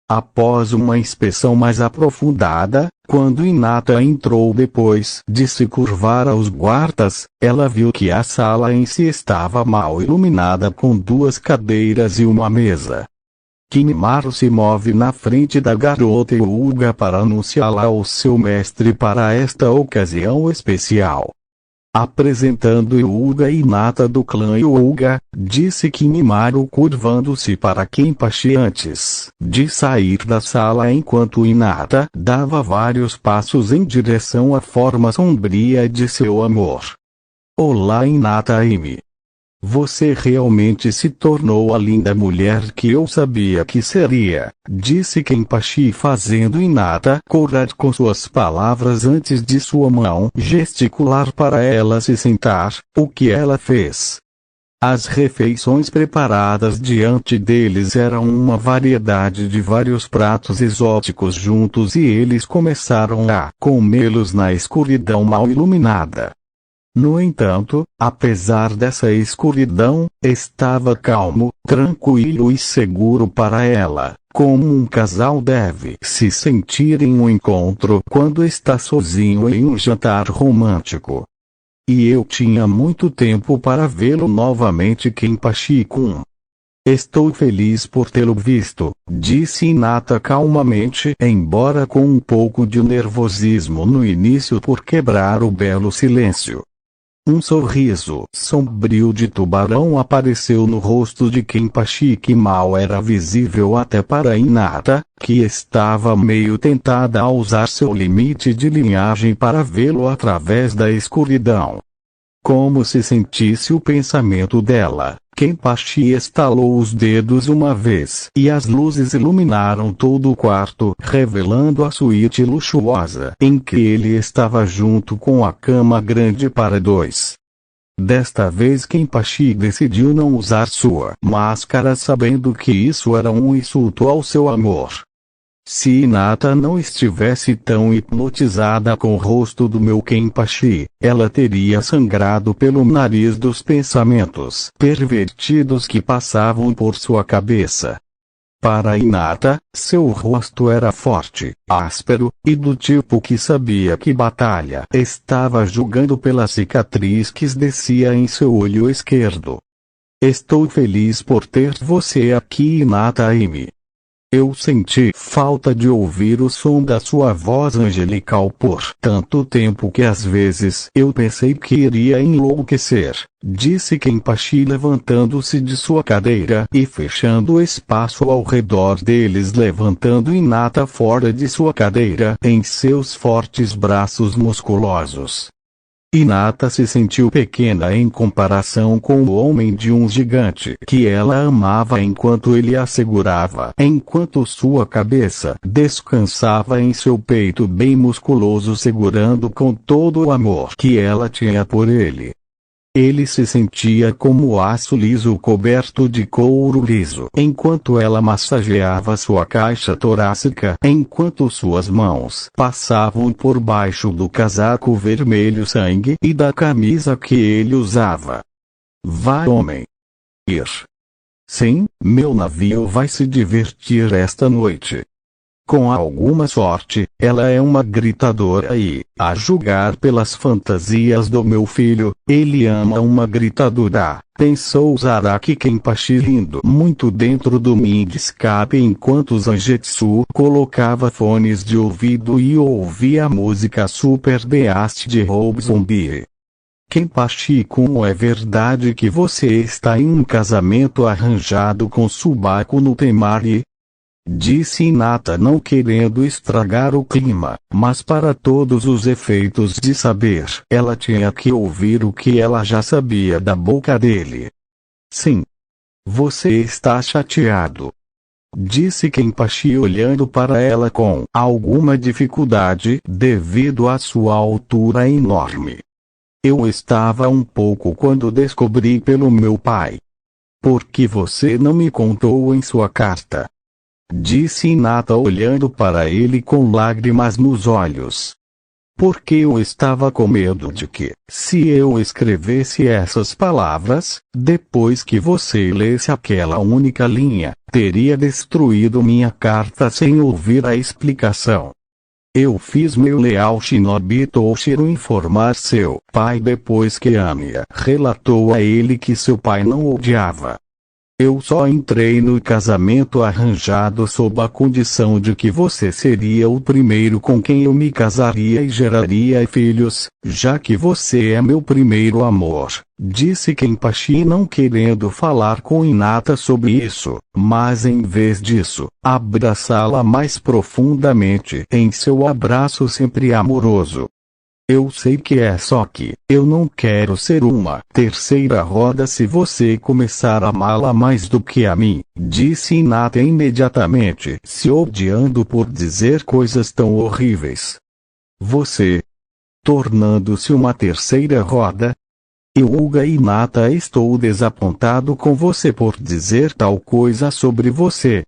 Após uma inspeção mais aprofundada, quando Hinata entrou depois de se curvar aos guardas, ela viu que a sala em si estava mal iluminada com 2 cadeiras e uma mesa. Kimimaro se move na frente da garota Hyuga para anunciá-la ao seu mestre para esta ocasião especial. Apresentando Hyuga e Hinata do clã Hyuga, disse Kimimaro curvando-se para Kenpachi antes de sair da sala enquanto Hinata dava vários passos em direção à forma sombria de seu amor. Olá Hinata-ime. Você realmente se tornou a linda mulher que eu sabia que seria, disse Kenpachi fazendo Hinata corar com suas palavras antes de sua mão gesticular para ela se sentar, o que ela fez. As refeições preparadas diante deles eram uma variedade de vários pratos exóticos juntos e eles começaram a comê-los na escuridão mal iluminada. No entanto, apesar dessa escuridão, estava calmo, tranquilo e seguro para ela, como um casal deve se sentir em um encontro quando está sozinho em um jantar romântico. E eu tinha muito tempo para vê-lo novamente Kenpachi-kun. Estou feliz por tê-lo visto, disse Hinata calmamente, embora com um pouco de nervosismo no início por quebrar o belo silêncio. Um sorriso sombrio de tubarão apareceu no rosto de Kenpachi que mal era visível até para Hinata, que estava meio tentada a usar seu limite de linhagem para vê-lo através da escuridão. Como se sentisse o pensamento dela, Kenpachi estalou os dedos uma vez e as luzes iluminaram todo o quarto, revelando a suíte luxuosa em que ele estava junto com a cama grande para dois. Desta vez Kenpachi decidiu não usar sua máscara sabendo que isso era um insulto ao seu amor. Se Hinata não estivesse tão hipnotizada com o rosto do meu Kenpachi, ela teria sangrado pelo nariz dos pensamentos pervertidos que passavam por sua cabeça. Para Hinata, seu rosto era forte, áspero, e do tipo que sabia que batalha estava julgando pela cicatriz que descia em seu olho esquerdo. Estou feliz por ter você aqui Hinata-ime. Eu senti falta de ouvir o som da sua voz angelical por tanto tempo que às vezes eu pensei que iria enlouquecer, disse Kenpachi levantando-se de sua cadeira e fechando espaço ao redor deles levantando Hinata fora de sua cadeira em seus fortes braços musculosos. Hinata se sentiu pequena em comparação com o homem de um gigante que ela amava enquanto ele a segurava, enquanto sua cabeça descansava em seu peito bem musculoso segurando com todo o amor que ela tinha por ele. Ele se sentia como aço liso coberto de couro liso, enquanto ela massageava sua caixa torácica, enquanto suas mãos passavam por baixo do casaco vermelho sangue e da camisa que ele usava. Vai, homem. Ir. Sim, meu navio vai se divertir esta noite. Com alguma sorte, ela é uma gritadora e, a julgar pelas fantasias do meu filho, ele ama uma gritadora, pensou Zaraki Kenpachi rindo muito dentro do mini de escape enquanto Zangetsu colocava fones de ouvido e ouvia a música Super Beast de Rob Zombie. Kenpachi, como é verdade que você está em um casamento arranjado com Subaku no Temari? Disse Hinata não querendo estragar o clima, mas para todos os efeitos de saber, ela tinha que ouvir o que ela já sabia da boca dele. Sim. Você está chateado. Disse Kenpachi olhando para ela com alguma dificuldade devido à sua altura enorme. Eu estava um pouco quando descobri pelo meu pai. Por que você não me contou em sua carta? Disse Hinata olhando para ele com lágrimas nos olhos. Porque eu estava com medo de que, se eu escrevesse essas palavras, depois que você lesse aquela única linha, teria destruído minha carta sem ouvir a explicação. Eu fiz meu leal shinobi Toshiro informar seu pai depois que Anya relatou a ele que seu pai não odiava. Eu só entrei no casamento arranjado sob a condição de que você seria o primeiro com quem eu me casaria e geraria filhos, já que você é meu primeiro amor, disse Kenpachi, não querendo falar com Hinata sobre isso, mas em vez disso, abraçá-la mais profundamente em seu abraço sempre amoroso. Eu sei que é só que eu não quero ser uma terceira roda se você começar a amá-la mais do que a mim, disse Hinata imediatamente, se odiando por dizer coisas tão horríveis. Você, tornando-se uma terceira roda? Hyuga Hinata, estou desapontado com você por dizer tal coisa sobre você.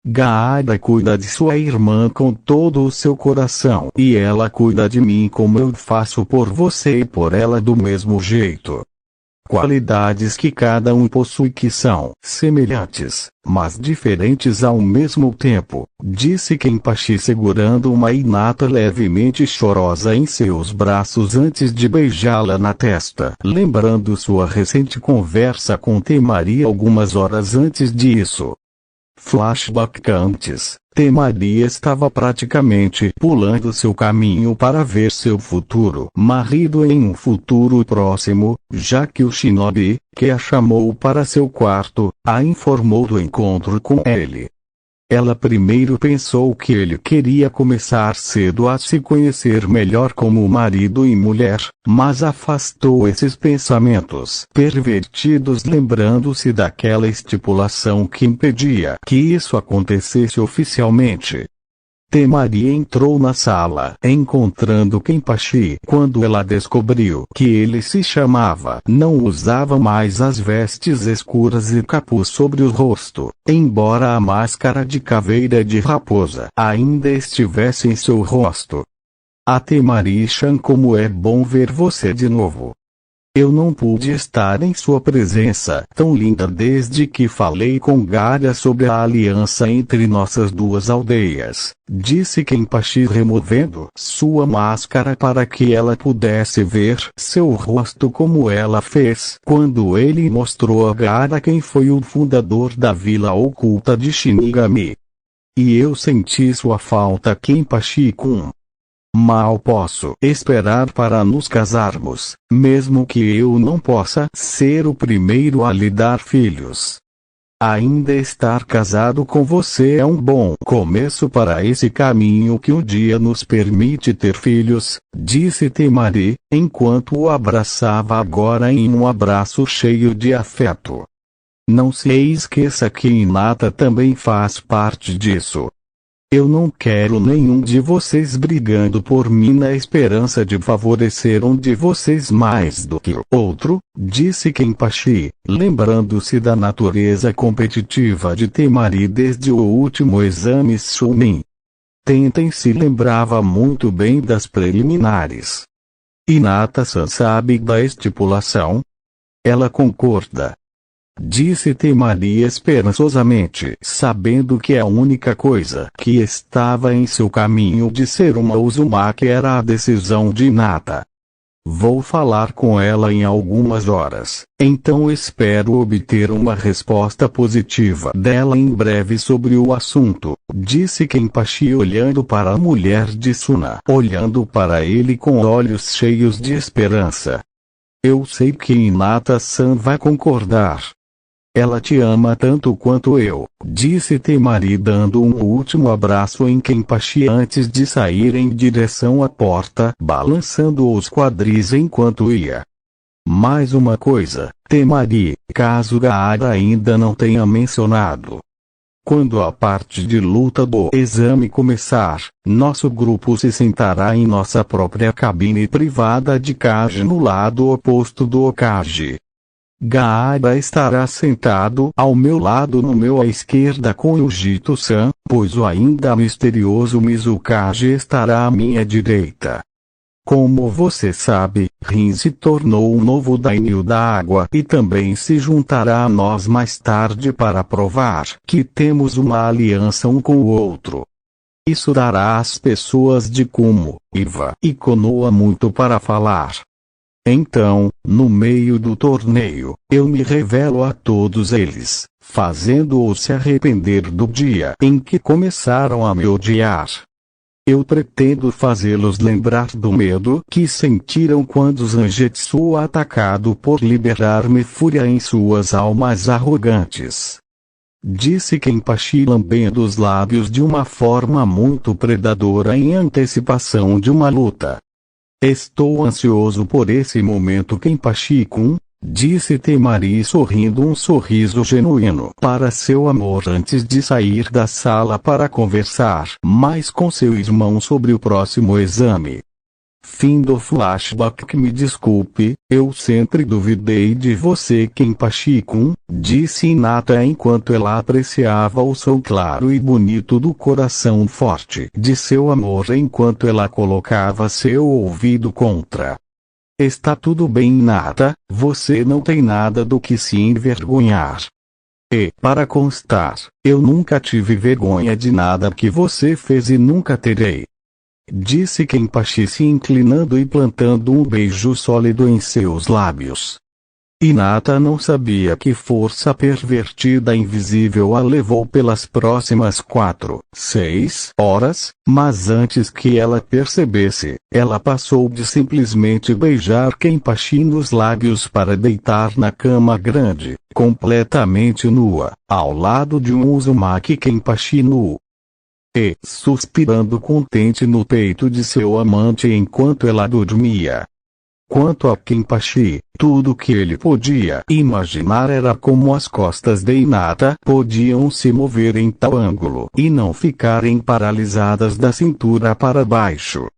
Gaara cuida de sua irmã com todo o seu coração e ela cuida de mim como eu faço por você e por ela do mesmo jeito. Qualidades que cada um possui que são semelhantes, mas diferentes ao mesmo tempo, disse Kenpachi segurando uma Hinata levemente chorosa em seus braços antes de beijá-la na testa, lembrando sua recente conversa com Temari algumas horas antes disso. Flashback antes, Temari estava praticamente pulando seu caminho para ver seu futuro marido em um futuro próximo, já que o shinobi, que a chamou para seu quarto, a informou do encontro com ele. Ela primeiro pensou que ele queria começar cedo a se conhecer melhor como marido e mulher, mas afastou esses pensamentos pervertidos lembrando-se daquela estipulação que impedia que isso acontecesse oficialmente. Temari entrou na sala, encontrando Kenpachi quando ela descobriu que ele se chamava. Não usava mais as vestes escuras e capuz sobre o rosto, embora a máscara de caveira de raposa ainda estivesse em seu rosto. A Temari-chan, como é bom ver você de novo. Eu não pude estar em sua presença tão linda desde que falei com Gaara sobre a aliança entre nossas duas aldeias, disse Kenpachi removendo sua máscara para que ela pudesse ver seu rosto como ela fez quando ele mostrou a Gaara quem foi o fundador da vila oculta de Shinigami. E eu senti sua falta, Kenpachi-kun. Mal posso esperar para nos casarmos, mesmo que eu não possa ser o primeiro a lhe dar filhos. Ainda estar casado com você é um bom começo para esse caminho que um dia nos permite ter filhos, disse Temari, enquanto o abraçava agora em um abraço cheio de afeto. Não se esqueça que Hinata também faz parte disso. Eu não quero nenhum de vocês brigando por mim na esperança de favorecer um de vocês mais do que o outro, disse Kenpachi, lembrando-se da natureza competitiva de Temari desde o último exame Chunin. Tentem se lembrava muito bem das preliminares. Hinata-san sabe da estipulação? Ela concorda. Disse Temari esperançosamente, sabendo que a única coisa que estava em seu caminho de ser uma Uzumaki era a decisão de Hinata. Vou falar com ela em algumas horas, então espero obter uma resposta positiva dela em breve sobre o assunto, disse Kenpachi olhando para a mulher de Suna, olhando para ele com olhos cheios de esperança. Eu sei que Hinata-san vai concordar. Ela te ama tanto quanto eu, disse Temari dando um último abraço em Kenpachi antes de sair em direção à porta, balançando os quadris enquanto ia. Mais uma coisa, Temari, caso Gaara ainda não tenha mencionado. Quando a parte de luta do exame começar, nosso grupo se sentará em nossa própria cabine privada de Kage no lado oposto do Okage. Gaara estará sentado ao meu lado no meu à esquerda com Yujito-san, pois o ainda misterioso Mizukage estará à minha direita. Como você sabe, Rin se tornou um novo daimyo da água e também se juntará a nós mais tarde para provar que temos uma aliança um com o outro. Isso dará às pessoas de Kumo, Iva e Konoha muito para falar. Então, no meio do torneio, eu me revelo a todos eles, fazendo-os se arrepender do dia em que começaram a me odiar. Eu pretendo fazê-los lembrar do medo que sentiram quando Zangetsu atacado por liberar-me fúria em suas almas arrogantes. Disse Kenpachi lambendo os lábios de uma forma muito predadora em antecipação de uma luta. Estou ansioso por esse momento, Kenpachi-kun, disse Temari sorrindo um sorriso genuíno para seu amor antes de sair da sala para conversar mais com seu irmão sobre o próximo exame. Fim do flashback. Me desculpe, eu sempre duvidei de você, Kenpachi-kun, disse Hinata enquanto ela apreciava o som claro e bonito do coração forte de seu amor enquanto ela colocava seu ouvido contra. Está tudo bem, Hinata, você não tem nada do que se envergonhar. E, para constar, eu nunca tive vergonha de nada que você fez e nunca terei. Disse Kenpachi se inclinando e plantando um beijo sólido em seus lábios. Hinata não sabia que força pervertida invisível a levou pelas próximas 4, 6 horas, mas antes que ela percebesse, ela passou de simplesmente beijar Kenpachi nos lábios para deitar na cama grande, completamente nua, ao lado de um Uzumaki Kenpachi nu. E, suspirando contente no peito de seu amante enquanto ela dormia. Quanto a Kenpachi, tudo que ele podia imaginar era como as costas de Hinata podiam se mover em tal ângulo e não ficarem paralisadas da cintura para baixo.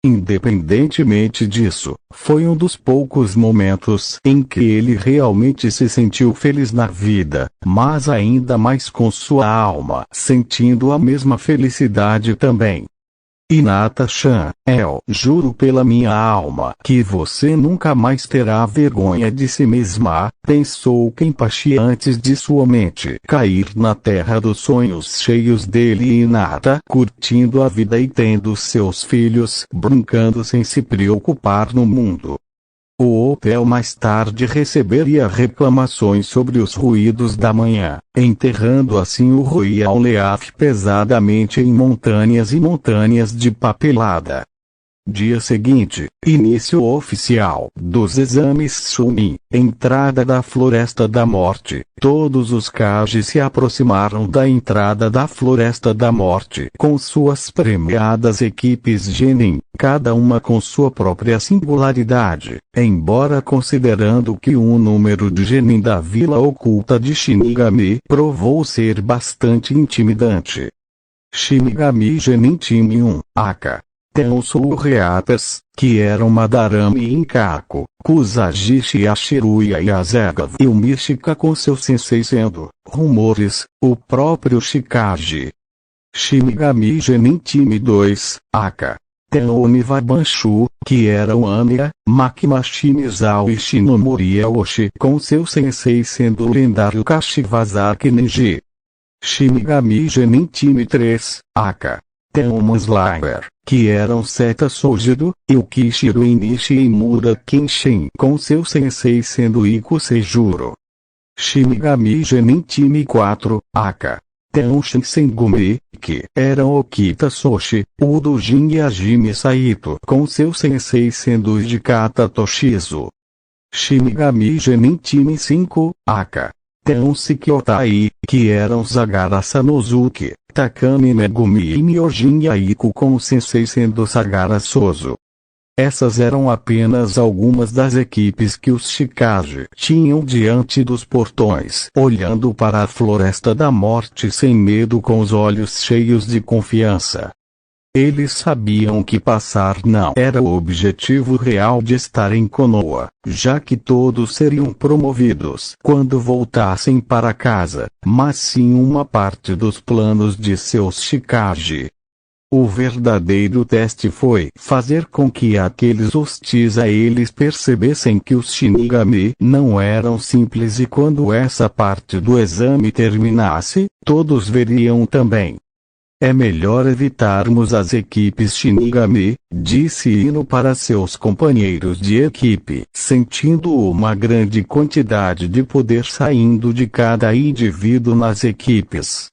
Independentemente disso, foi um dos poucos momentos em que ele realmente se sentiu feliz na vida, mas ainda mais com sua alma sentindo a mesma felicidade também. Hinata-chan, eu juro pela minha alma que você nunca mais terá vergonha de si mesma, pensou Kenpachi antes de sua mente cair na terra dos sonhos cheios dele e Hinata curtindo a vida e tendo seus filhos brincando sem se preocupar no mundo. O hotel mais tarde receberia reclamações sobre os ruídos da manhã, enterrando assim o Royal Leaf pesadamente em montanhas e montanhas de papelada. Dia seguinte, início oficial dos exames Chunin, entrada da Floresta da Morte. Todos os Kage se aproximaram da entrada da Floresta da Morte com suas premiadas equipes Genin, cada uma com sua própria singularidade, embora considerando que o número de Genin da Vila Oculta de Shinigami provou ser bastante intimidante. Shinigami Genin Time 1, Aka. Tensu Reatas, que eram Madarame Inkaku, Kusagishi Ashiruya e Azega e o Mishika com seu sensei sendo, rumores, o próprio Shikage. Shinigami Genin Time 2, Aka. Tenoniva Banshu, que eram Anya, Makima Shimizawa e Shinomori Aoshi com seu sensei sendo o lendário Kashiwazaki Neji. Shinigami Genin Time 3, Aka. Tenma Slayer, que eram Seta Sojido, e o Kishiro Inishi e Mura Kenshin com seu sensei sendo Iko Seijuro. Shinigami Genin Time 4, Aka. Ten Shinsengumi, que eram Okita Soshi, Udojin e Hajime Saito com seu sensei sendo Hijikata Toshizo. Shinigami Genin Time 5, Aka. Ten Shikyotai, que eram Sagara Sanosuke, Takami Megumi e Myojin Aiko com o sensei sendo Sagara Sozo. Essas eram apenas algumas das equipes que os Shikage tinham diante dos portões, olhando para a Floresta da Morte sem medo com os olhos cheios de confiança. Eles sabiam que passar não era o objetivo real de estar em Konoha, já que todos seriam promovidos quando voltassem para casa, mas sim uma parte dos planos de seus Shikage. O verdadeiro teste foi fazer com que aqueles hostis a eles percebessem que os Shinigami não eram simples e quando essa parte do exame terminasse, todos veriam também. É melhor evitarmos as equipes Shinigami, disse Ino para seus companheiros de equipe, sentindo uma grande quantidade de poder saindo de cada indivíduo nas equipes.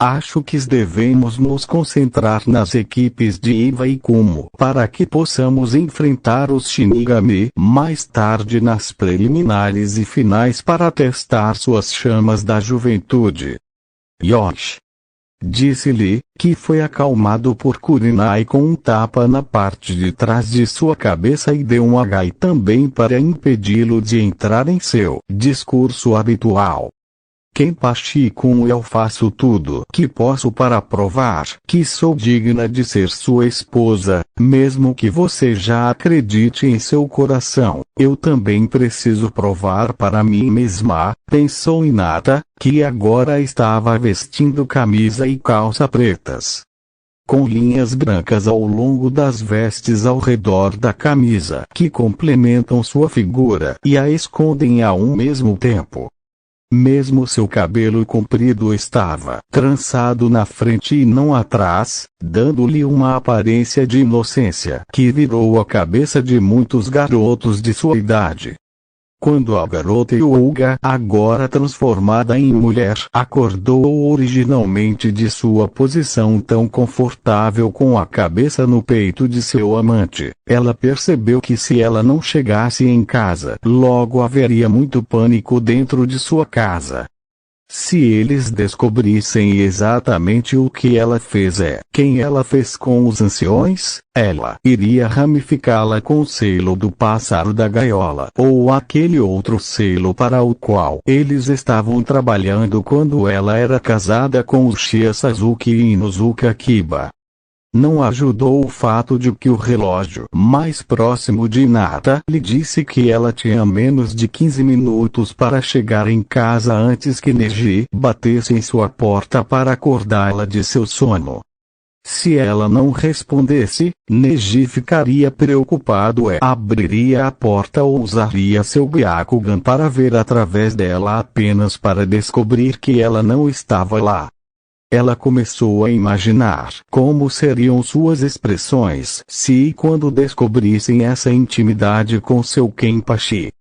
Acho que devemos nos concentrar nas equipes de Iva e Kumo para que possamos enfrentar os Shinigami mais tarde nas preliminares e finais para testar suas chamas da juventude. Yoshi, disse-lhe, que foi acalmado por Kurenai com um tapa na parte de trás de sua cabeça e deu um H também para impedi-lo de entrar em seu discurso habitual. Kenpachi-kun, eu faço tudo que posso para provar que sou digna de ser sua esposa, mesmo que você já acredite em seu coração. Eu também preciso provar para mim mesma, pensou Hinata, que agora estava vestindo camisa e calça pretas, com linhas brancas ao longo das vestes ao redor da camisa que complementam sua figura e a escondem ao mesmo tempo. Mesmo seu cabelo comprido estava trançado na frente e não atrás, dando-lhe uma aparência de inocência que virou a cabeça de muitos garotos de sua idade. Quando a garota Yuga, agora transformada em mulher, acordou originalmente de sua posição tão confortável com a cabeça no peito de seu amante, ela percebeu que se ela não chegasse em casa, logo haveria muito pânico dentro de sua casa. Se eles descobrissem exatamente o que ela fez quem ela fez com os anciões, ela iria ramificá-la com o selo do pássaro da gaiola ou aquele outro selo para o qual eles estavam trabalhando quando ela era casada com o Shia Sasuke e Inuzuka Kiba. Não ajudou o fato de que o relógio mais próximo de Hinata lhe disse que ela tinha menos de 15 minutos para chegar em casa antes que Neji batesse em sua porta para acordá-la de seu sono. Se ela não respondesse, Neji ficaria preocupado e abriria a porta ou usaria seu Byakugan para ver através dela apenas para descobrir que ela não estava lá. Ela começou a imaginar como seriam suas expressões se e quando descobrissem essa intimidade com seu Kenpachi.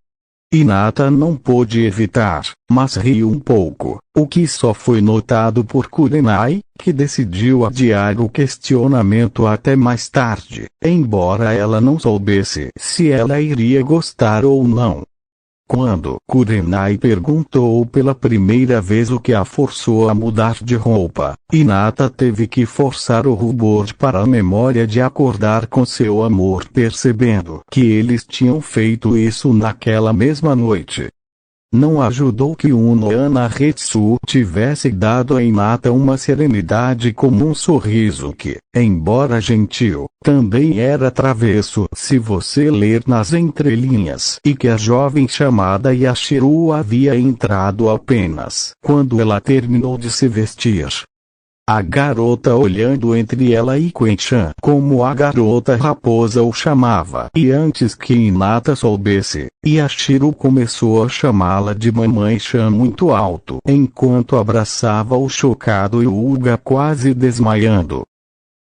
Hinata não pôde evitar, mas riu um pouco, o que só foi notado por Kurenai, que decidiu adiar o questionamento até mais tarde, embora ela não soubesse se ela iria gostar ou não. Quando Kurenai perguntou pela primeira vez o que a forçou a mudar de roupa, Hinata teve que forçar o rubor para a memória de acordar com seu amor, percebendo que eles tinham feito isso naquela mesma noite. Não ajudou que Unohana Retsu tivesse dado a Hinata uma serenidade como um sorriso que, embora gentil, também era travesso se você ler nas entrelinhas, e que a jovem chamada Yashiro havia entrado apenas quando ela terminou de se vestir. A garota olhando entre ela e Quenchan como a garota raposa o chamava. E antes que Hinata soubesse, Yashiro começou a chamá-la de Mamãe Chan muito alto, enquanto abraçava o chocado Yuga quase desmaiando.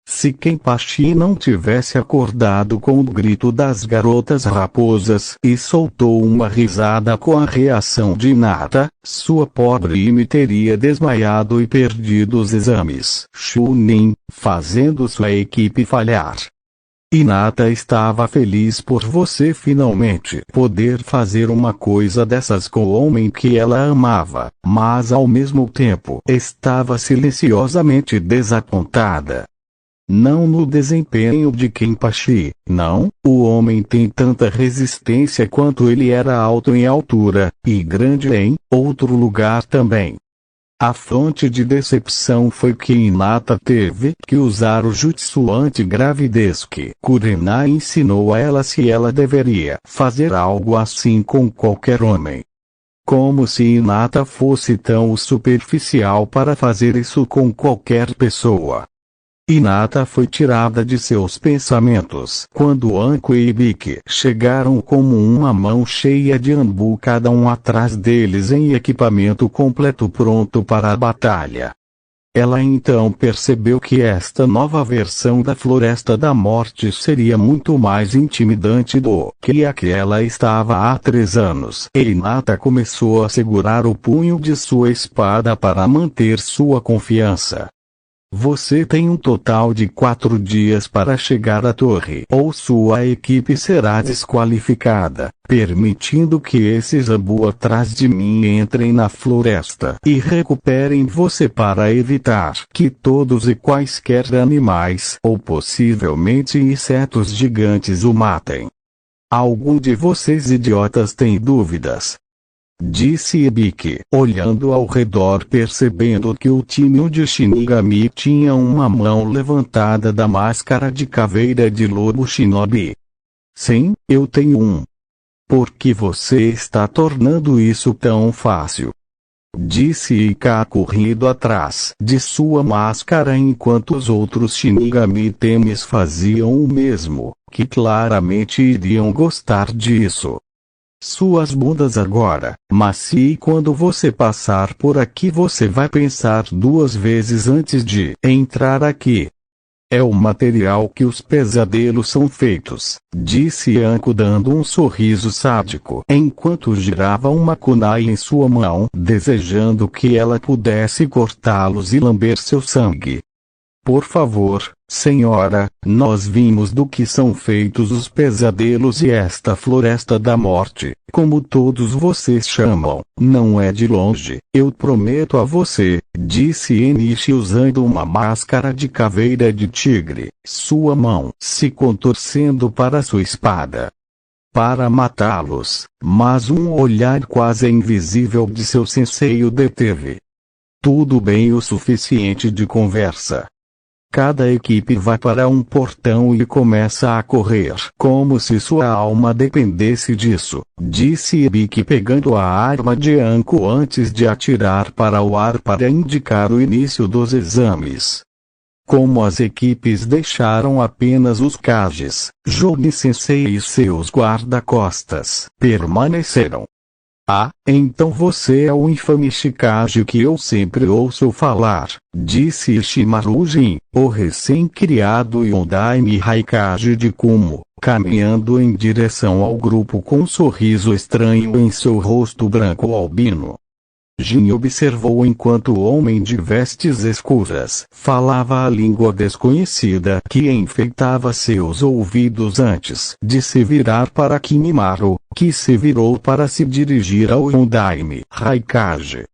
Se Kenpachi não tivesse acordado com o grito das garotas raposas e soltou uma risada com a reação de Hinata, sua pobre Imi teria desmaiado e perdido os exames Chunin, fazendo sua equipe falhar. Hinata estava feliz por você finalmente poder fazer uma coisa dessas com o homem que ela amava, mas ao mesmo tempo estava silenciosamente desapontada. Não no desempenho de Kenpachi, não, o homem tem tanta resistência quanto ele era alto em altura, e grande em outro lugar também. A fonte de decepção foi que Hinata teve que usar o jutsu anti-gravidez que Kurenai ensinou a ela se ela deveria fazer algo assim com qualquer homem. Como se Hinata fosse tão superficial para fazer isso com qualquer pessoa. Hinata foi tirada de seus pensamentos quando Anko e Ibiki chegaram como uma mão cheia de ambu, cada um atrás deles em equipamento completo pronto para a batalha. Ela então percebeu que esta nova versão da Floresta da Morte seria muito mais intimidante do que a que ela estava há 3 anos. E Hinata começou a segurar o punho de sua espada para manter sua confiança. Você tem um total de 4 dias para chegar à torre, ou sua equipe será desqualificada, permitindo que esses Zabu atrás de mim entrem na floresta e recuperem você para evitar que todos e quaisquer animais, ou possivelmente insetos gigantes o matem. Algum de vocês idiotas tem dúvidas? Disse Ibiki, olhando ao redor, percebendo que o time de Shinigami tinha uma mão levantada da máscara de caveira de lobo shinobi. Sim, eu tenho um. Por que você está tornando isso tão fácil? Disse Ika corrido atrás de sua máscara enquanto os outros Shinigami Temes faziam o mesmo, que claramente iriam gostar disso. Suas bundas agora, mas se quando você passar por aqui você vai pensar 2 vezes antes de entrar aqui. É o material que os pesadelos são feitos, disse Anko dando um sorriso sádico enquanto girava uma kunai em sua mão, desejando que ela pudesse cortá-los e lamber seu sangue. Por favor, senhora, nós vimos do que são feitos os pesadelos e esta Floresta da Morte, como todos vocês chamam, não é de longe, eu prometo a você, disse Enishi usando uma máscara de caveira de tigre, sua mão se contorcendo para sua espada. Para matá-los, mas um olhar quase invisível de seu sensei o deteve. Tudo bem o suficiente de conversa. Cada equipe vai para um portão e começa a correr, como se sua alma dependesse disso, disse Ibiki pegando a arma de Anko antes de atirar para o ar para indicar o início dos exames. Como as equipes deixaram apenas os Kages, Jouni Sensei e seus guarda-costas permaneceram. Ah, então você é o infame Shikage que eu sempre ouço falar, disse Ishimaru Jin, o recém-criado Yondaime Raikage de Kumo, caminhando em direção ao grupo com um sorriso estranho em seu rosto branco albino. Jin observou enquanto o homem de vestes escuras falava a língua desconhecida que enfeitava seus ouvidos antes de se virar para Kimimaru, que se virou para se dirigir ao Yondaime Raikage.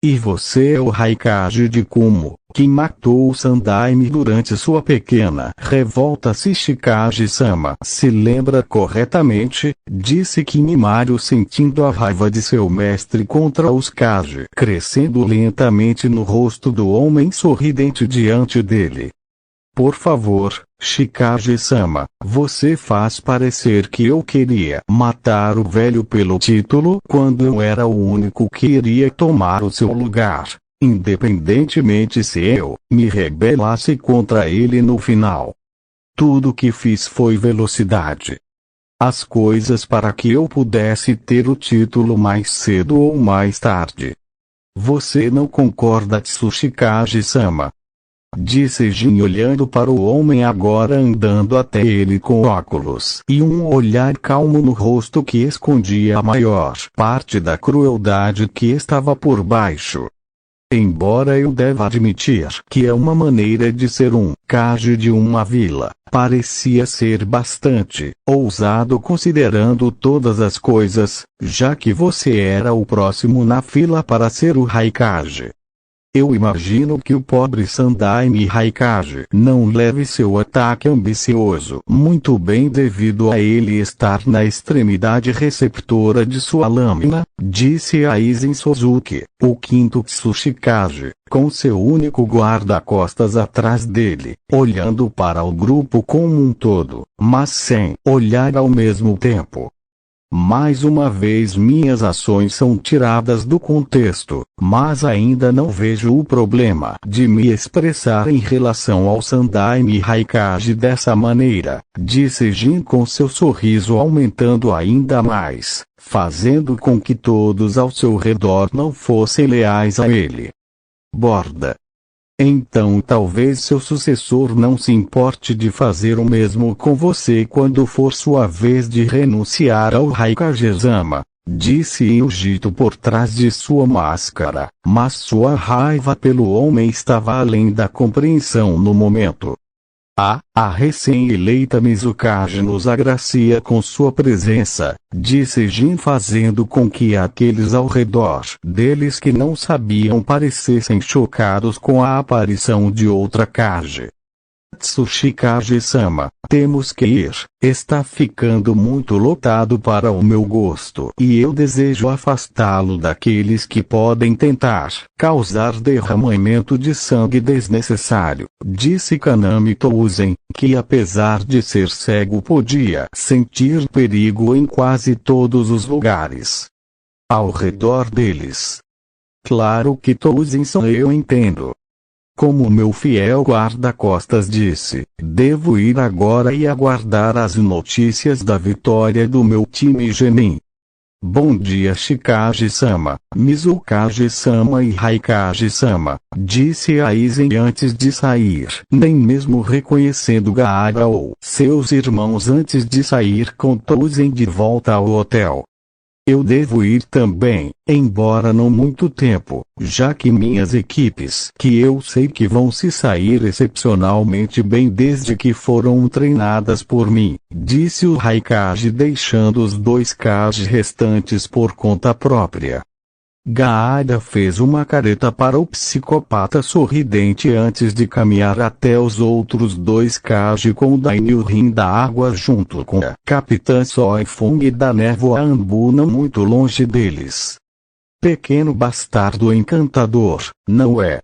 E você é o Raikage de Kumo, que matou o Sandaime durante sua pequena revolta se Shikage-sama se lembra corretamente, disse Kimimaru sentindo a raiva de seu mestre contra os Kage crescendo lentamente no rosto do homem sorridente diante dele. Por favor, Shikage-sama, você faz parecer que eu queria matar o velho pelo título quando eu era o único que iria tomar o seu lugar, independentemente se eu me rebelasse contra ele no final. Tudo que fiz foi velocidade. As coisas para que eu pudesse ter o título mais cedo ou mais tarde. Você não concorda, Tsushikage-sama? Disse Jin olhando para o homem agora andando até ele com óculos e um olhar calmo no rosto que escondia a maior parte da crueldade que estava por baixo. Embora eu deva admitir que é uma maneira de ser um Kage de uma vila, parecia ser bastante ousado considerando todas as coisas, já que você era o próximo na fila para ser o Raikage. Eu imagino que o pobre Sandaime Raikage não leve seu ataque ambicioso muito bem devido a ele estar na extremidade receptora de sua lâmina, disse Aizen Suzuki, o quinto Tsushikage, com seu único guarda-costas atrás dele, olhando para o grupo como um todo, mas sem olhar ao mesmo tempo. Mais uma vez minhas ações são tiradas do contexto, mas ainda não vejo o problema de me expressar em relação ao Sandaime Raikage dessa maneira, disse Jin com seu sorriso aumentando ainda mais, fazendo com que todos ao seu redor não fossem leais a ele. Borda. Então talvez seu sucessor não se importe de fazer o mesmo com você quando for sua vez de renunciar ao Raikage-sama, disse Yujito por trás de sua máscara, mas sua raiva pelo homem estava além da compreensão no momento. A recém-eleita Mizukage nos agracia com sua presença, disse Jin, fazendo com que aqueles ao redor deles que não sabiam parecessem chocados com a aparição de outra Kage. Tsuchikage-sama, temos que ir, está ficando muito lotado para o meu gosto e eu desejo afastá-lo daqueles que podem tentar causar derramamento de sangue desnecessário, disse Kanami Touzen, que apesar de ser cego podia sentir perigo em quase todos os lugares ao redor deles. Claro que Touzen só eu entendo. Como meu fiel guarda-costas disse, devo ir agora e aguardar as notícias da vitória do meu time Genin. Bom dia Shikage-sama, Mizukage-sama e Raikage-sama, disse Aizen antes de sair, nem mesmo reconhecendo Gaara ou seus irmãos antes de sair com Touzen de volta ao hotel. Eu devo ir também, embora não muito tempo, já que minhas equipes, que eu sei que vão se sair excepcionalmente bem desde que foram treinadas por mim, disse o Raikage, deixando os 2 Kage restantes por conta própria. Gaara fez uma careta para o psicopata sorridente antes de caminhar até os outros 2 Kage com o Daimyo-rin da água junto com a Capitã Soifung da névoa Anbu não muito longe deles. Pequeno bastardo encantador, não é?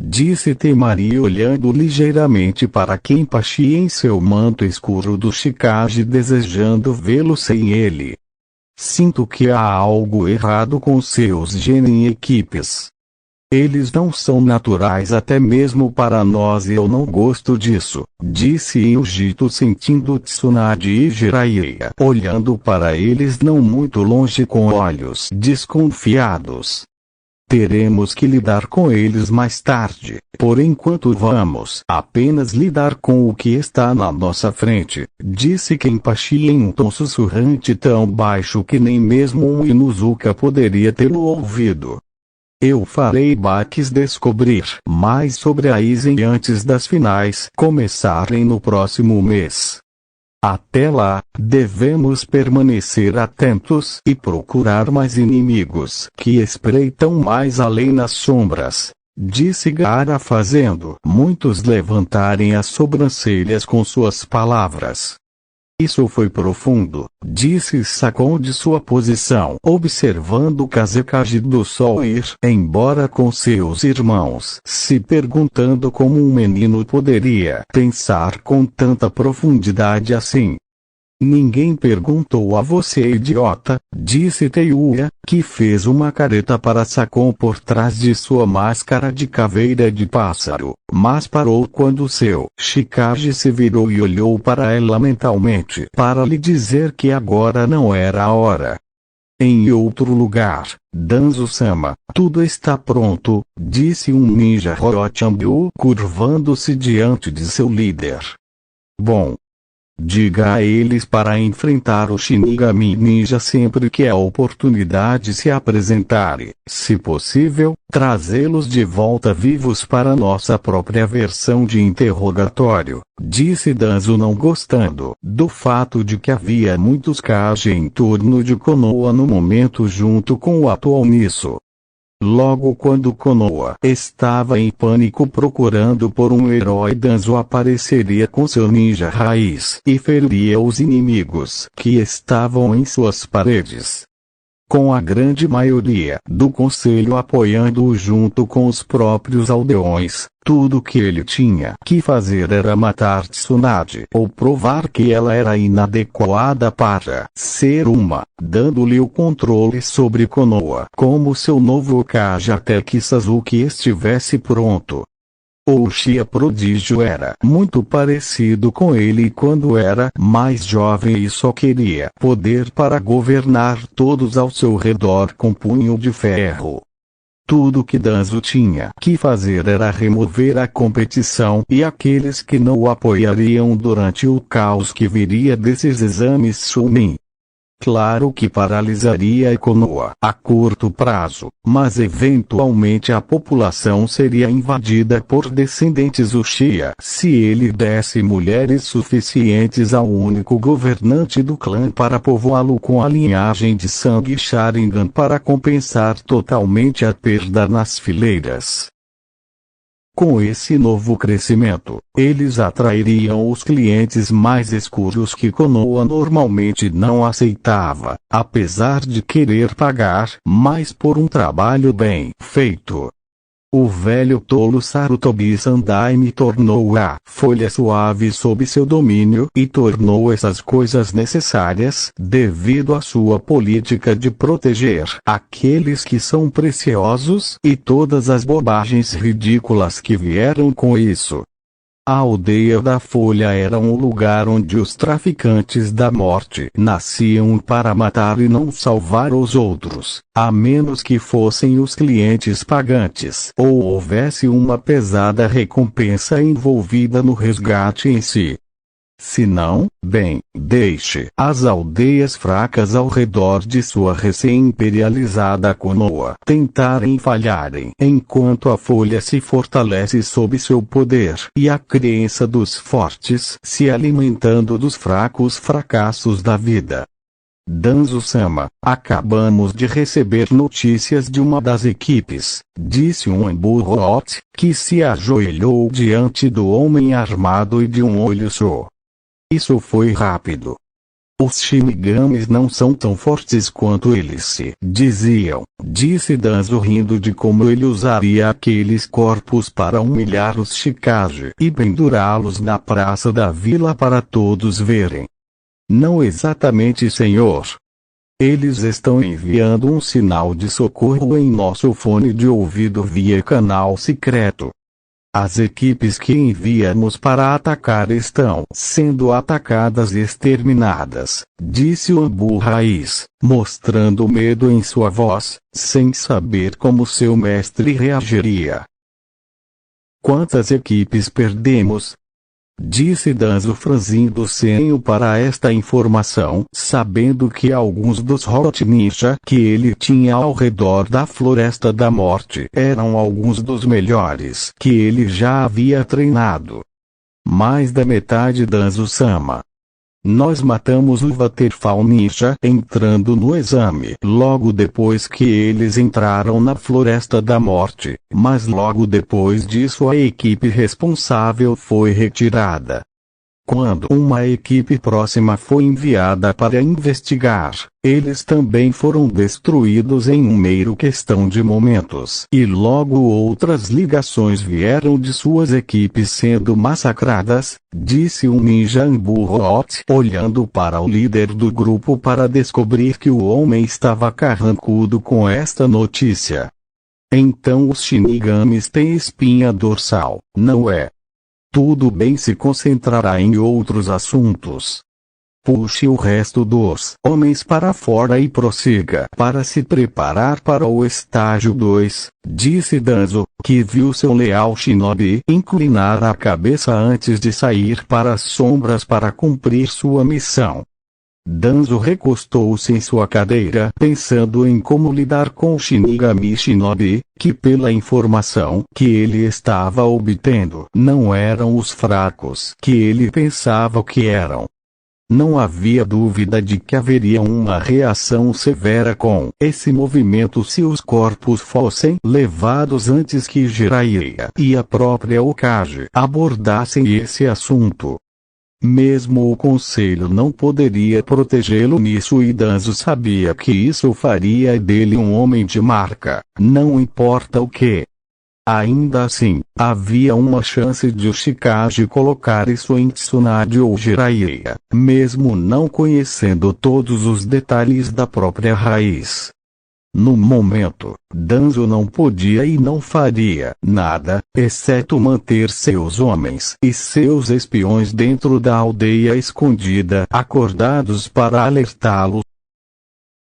Disse Temari olhando ligeiramente para Kenpachi em seu manto escuro do Shikage, desejando vê-lo sem ele. Sinto que há algo errado com seus Genin equipes. Eles não são naturais até mesmo para nós e eu não gosto disso, disse Yujito sentindo Tsunade e Jiraiya olhando para eles não muito longe com olhos desconfiados. Teremos que lidar com eles mais tarde, por enquanto vamos apenas lidar com o que está na nossa frente, disse Kenpachi em um tom sussurrante tão baixo que nem mesmo um Inuzuka poderia tê-lo ouvido. Eu farei Bakis descobrir mais sobre a Aizen antes das finais começarem no próximo mês. Até lá, devemos permanecer atentos e procurar mais inimigos que espreitam mais além nas sombras, disse Gaara, fazendo muitos levantarem as sobrancelhas com suas palavras. Isso foi profundo, disse Sakon de sua posição, observando Kazekage do Sol ir embora com seus irmãos, se perguntando como um menino poderia pensar com tanta profundidade assim. Ninguém perguntou a você, idiota, disse Teiuya, que fez uma careta para Sakon por trás de sua máscara de caveira de pássaro, mas parou quando seu Shikage se virou e olhou para ela mentalmente para lhe dizer que agora não era a hora. Em outro lugar, Danzo-sama, tudo está pronto, disse um ninja Ryochambyu curvando-se diante de seu líder. Bom. Diga a eles para enfrentar o Shinigami Ninja sempre que a oportunidade se apresentar e, se possível, trazê-los de volta vivos para nossa própria versão de interrogatório, disse Danzo, não gostando do fato de que havia muitos Kage em torno de Konoha no momento junto com o atual Nisso. Logo quando Konoha estava em pânico procurando por um herói, Danzo apareceria com seu ninja raiz e feriria os inimigos que estavam em suas paredes. Com a grande maioria do conselho apoiando-o junto com os próprios aldeões, tudo que ele tinha que fazer era matar Tsunade ou provar que ela era inadequada para ser uma, dando-lhe o controle sobre Konoha como seu novo Hokage até que Sasuke estivesse pronto. O Uchiha prodígio era muito parecido com ele quando era mais jovem e só queria poder para governar todos ao seu redor com punho de ferro. Tudo que Danzo tinha que fazer era remover a competição e aqueles que não o apoiariam durante o caos que viria desses exames Chunin. Claro que paralisaria Konoha a curto prazo, mas eventualmente a população seria invadida por descendentes Uchiha se ele desse mulheres suficientes ao único governante do clã para povoá-lo com a linhagem de sangue Sharingan para compensar totalmente a perda nas fileiras. Com esse novo crescimento, eles atrairiam os clientes mais escuros que Konoha normalmente não aceitava, apesar de querer pagar mais por um trabalho bem feito. O velho tolo Sarutobi Sandaime tornou a folha suave sob seu domínio e tornou essas coisas necessárias devido à sua política de proteger aqueles que são preciosos e todas as bobagens ridículas que vieram com isso. A aldeia da Folha era um lugar onde os traficantes da morte nasciam para matar e não salvar os outros, a menos que fossem os clientes pagantes ou houvesse uma pesada recompensa envolvida no resgate em si. Se não, bem, deixe as aldeias fracas ao redor de sua recém-imperializada Konoha tentarem falharem enquanto a Folha se fortalece sob seu poder e a crença dos fortes se alimentando dos fracos fracassos da vida. Danzo-sama, acabamos de receber notícias de uma das equipes, disse um Ambu-Root, que se ajoelhou diante do homem armado e de um olho só. Isso foi rápido. Os Shinigamis não são tão fortes quanto eles se diziam, disse Danzo rindo de como ele usaria aqueles corpos para humilhar os Chikage e pendurá-los na praça da vila para todos verem. Não exatamente, senhor. Eles estão enviando um sinal de socorro em nosso fone de ouvido via canal secreto. As equipes que enviamos para atacar estão sendo atacadas e exterminadas, disse o Ambu Raiz, mostrando medo em sua voz, sem saber como seu mestre reagiria. Quantas equipes perdemos? Disse Danzo franzindo o senho para esta informação, sabendo que alguns dos Hot Ninja que ele tinha ao redor da Floresta da Morte eram alguns dos melhores que ele já havia treinado. Mais da metade. Danzo-sama. Nós matamos o Waterfall Ninja entrando no exame logo depois que eles entraram na Floresta da Morte, mas logo depois disso a equipe responsável foi retirada. Quando uma equipe próxima foi enviada para investigar, eles também foram destruídos em uma mera questão de momentos. E logo outras ligações vieram de suas equipes sendo massacradas, disse um ninja Ambu-Root, olhando para o líder do grupo para descobrir que o homem estava carrancudo com esta notícia. Então os Shinigamis têm espinha dorsal, não é? Tudo bem, se concentrará em outros assuntos. Puxe o resto dos homens para fora e prossiga para se preparar para o estágio 2, disse Danzo, que viu seu leal shinobi inclinar a cabeça antes de sair para as sombras para cumprir sua missão. Danzo recostou-se em sua cadeira pensando em como lidar com o Shinigami Shinobi, que pela informação que ele estava obtendo não eram os fracos que ele pensava que eram. Não havia dúvida de que haveria uma reação severa com esse movimento se os corpos fossem levados antes que Jiraiya e a própria Hokage abordassem esse assunto. Mesmo o conselho não poderia protegê-lo nisso e Danzo sabia que isso faria dele um homem de marca, não importa o que. Ainda assim, havia uma chance de Ushikage colocar isso em Tsunade ou Jiraiya, mesmo não conhecendo todos os detalhes da própria raiz. No momento, Danzo não podia e não faria nada, exceto manter seus homens e seus espiões dentro da aldeia escondida acordados para alertá-lo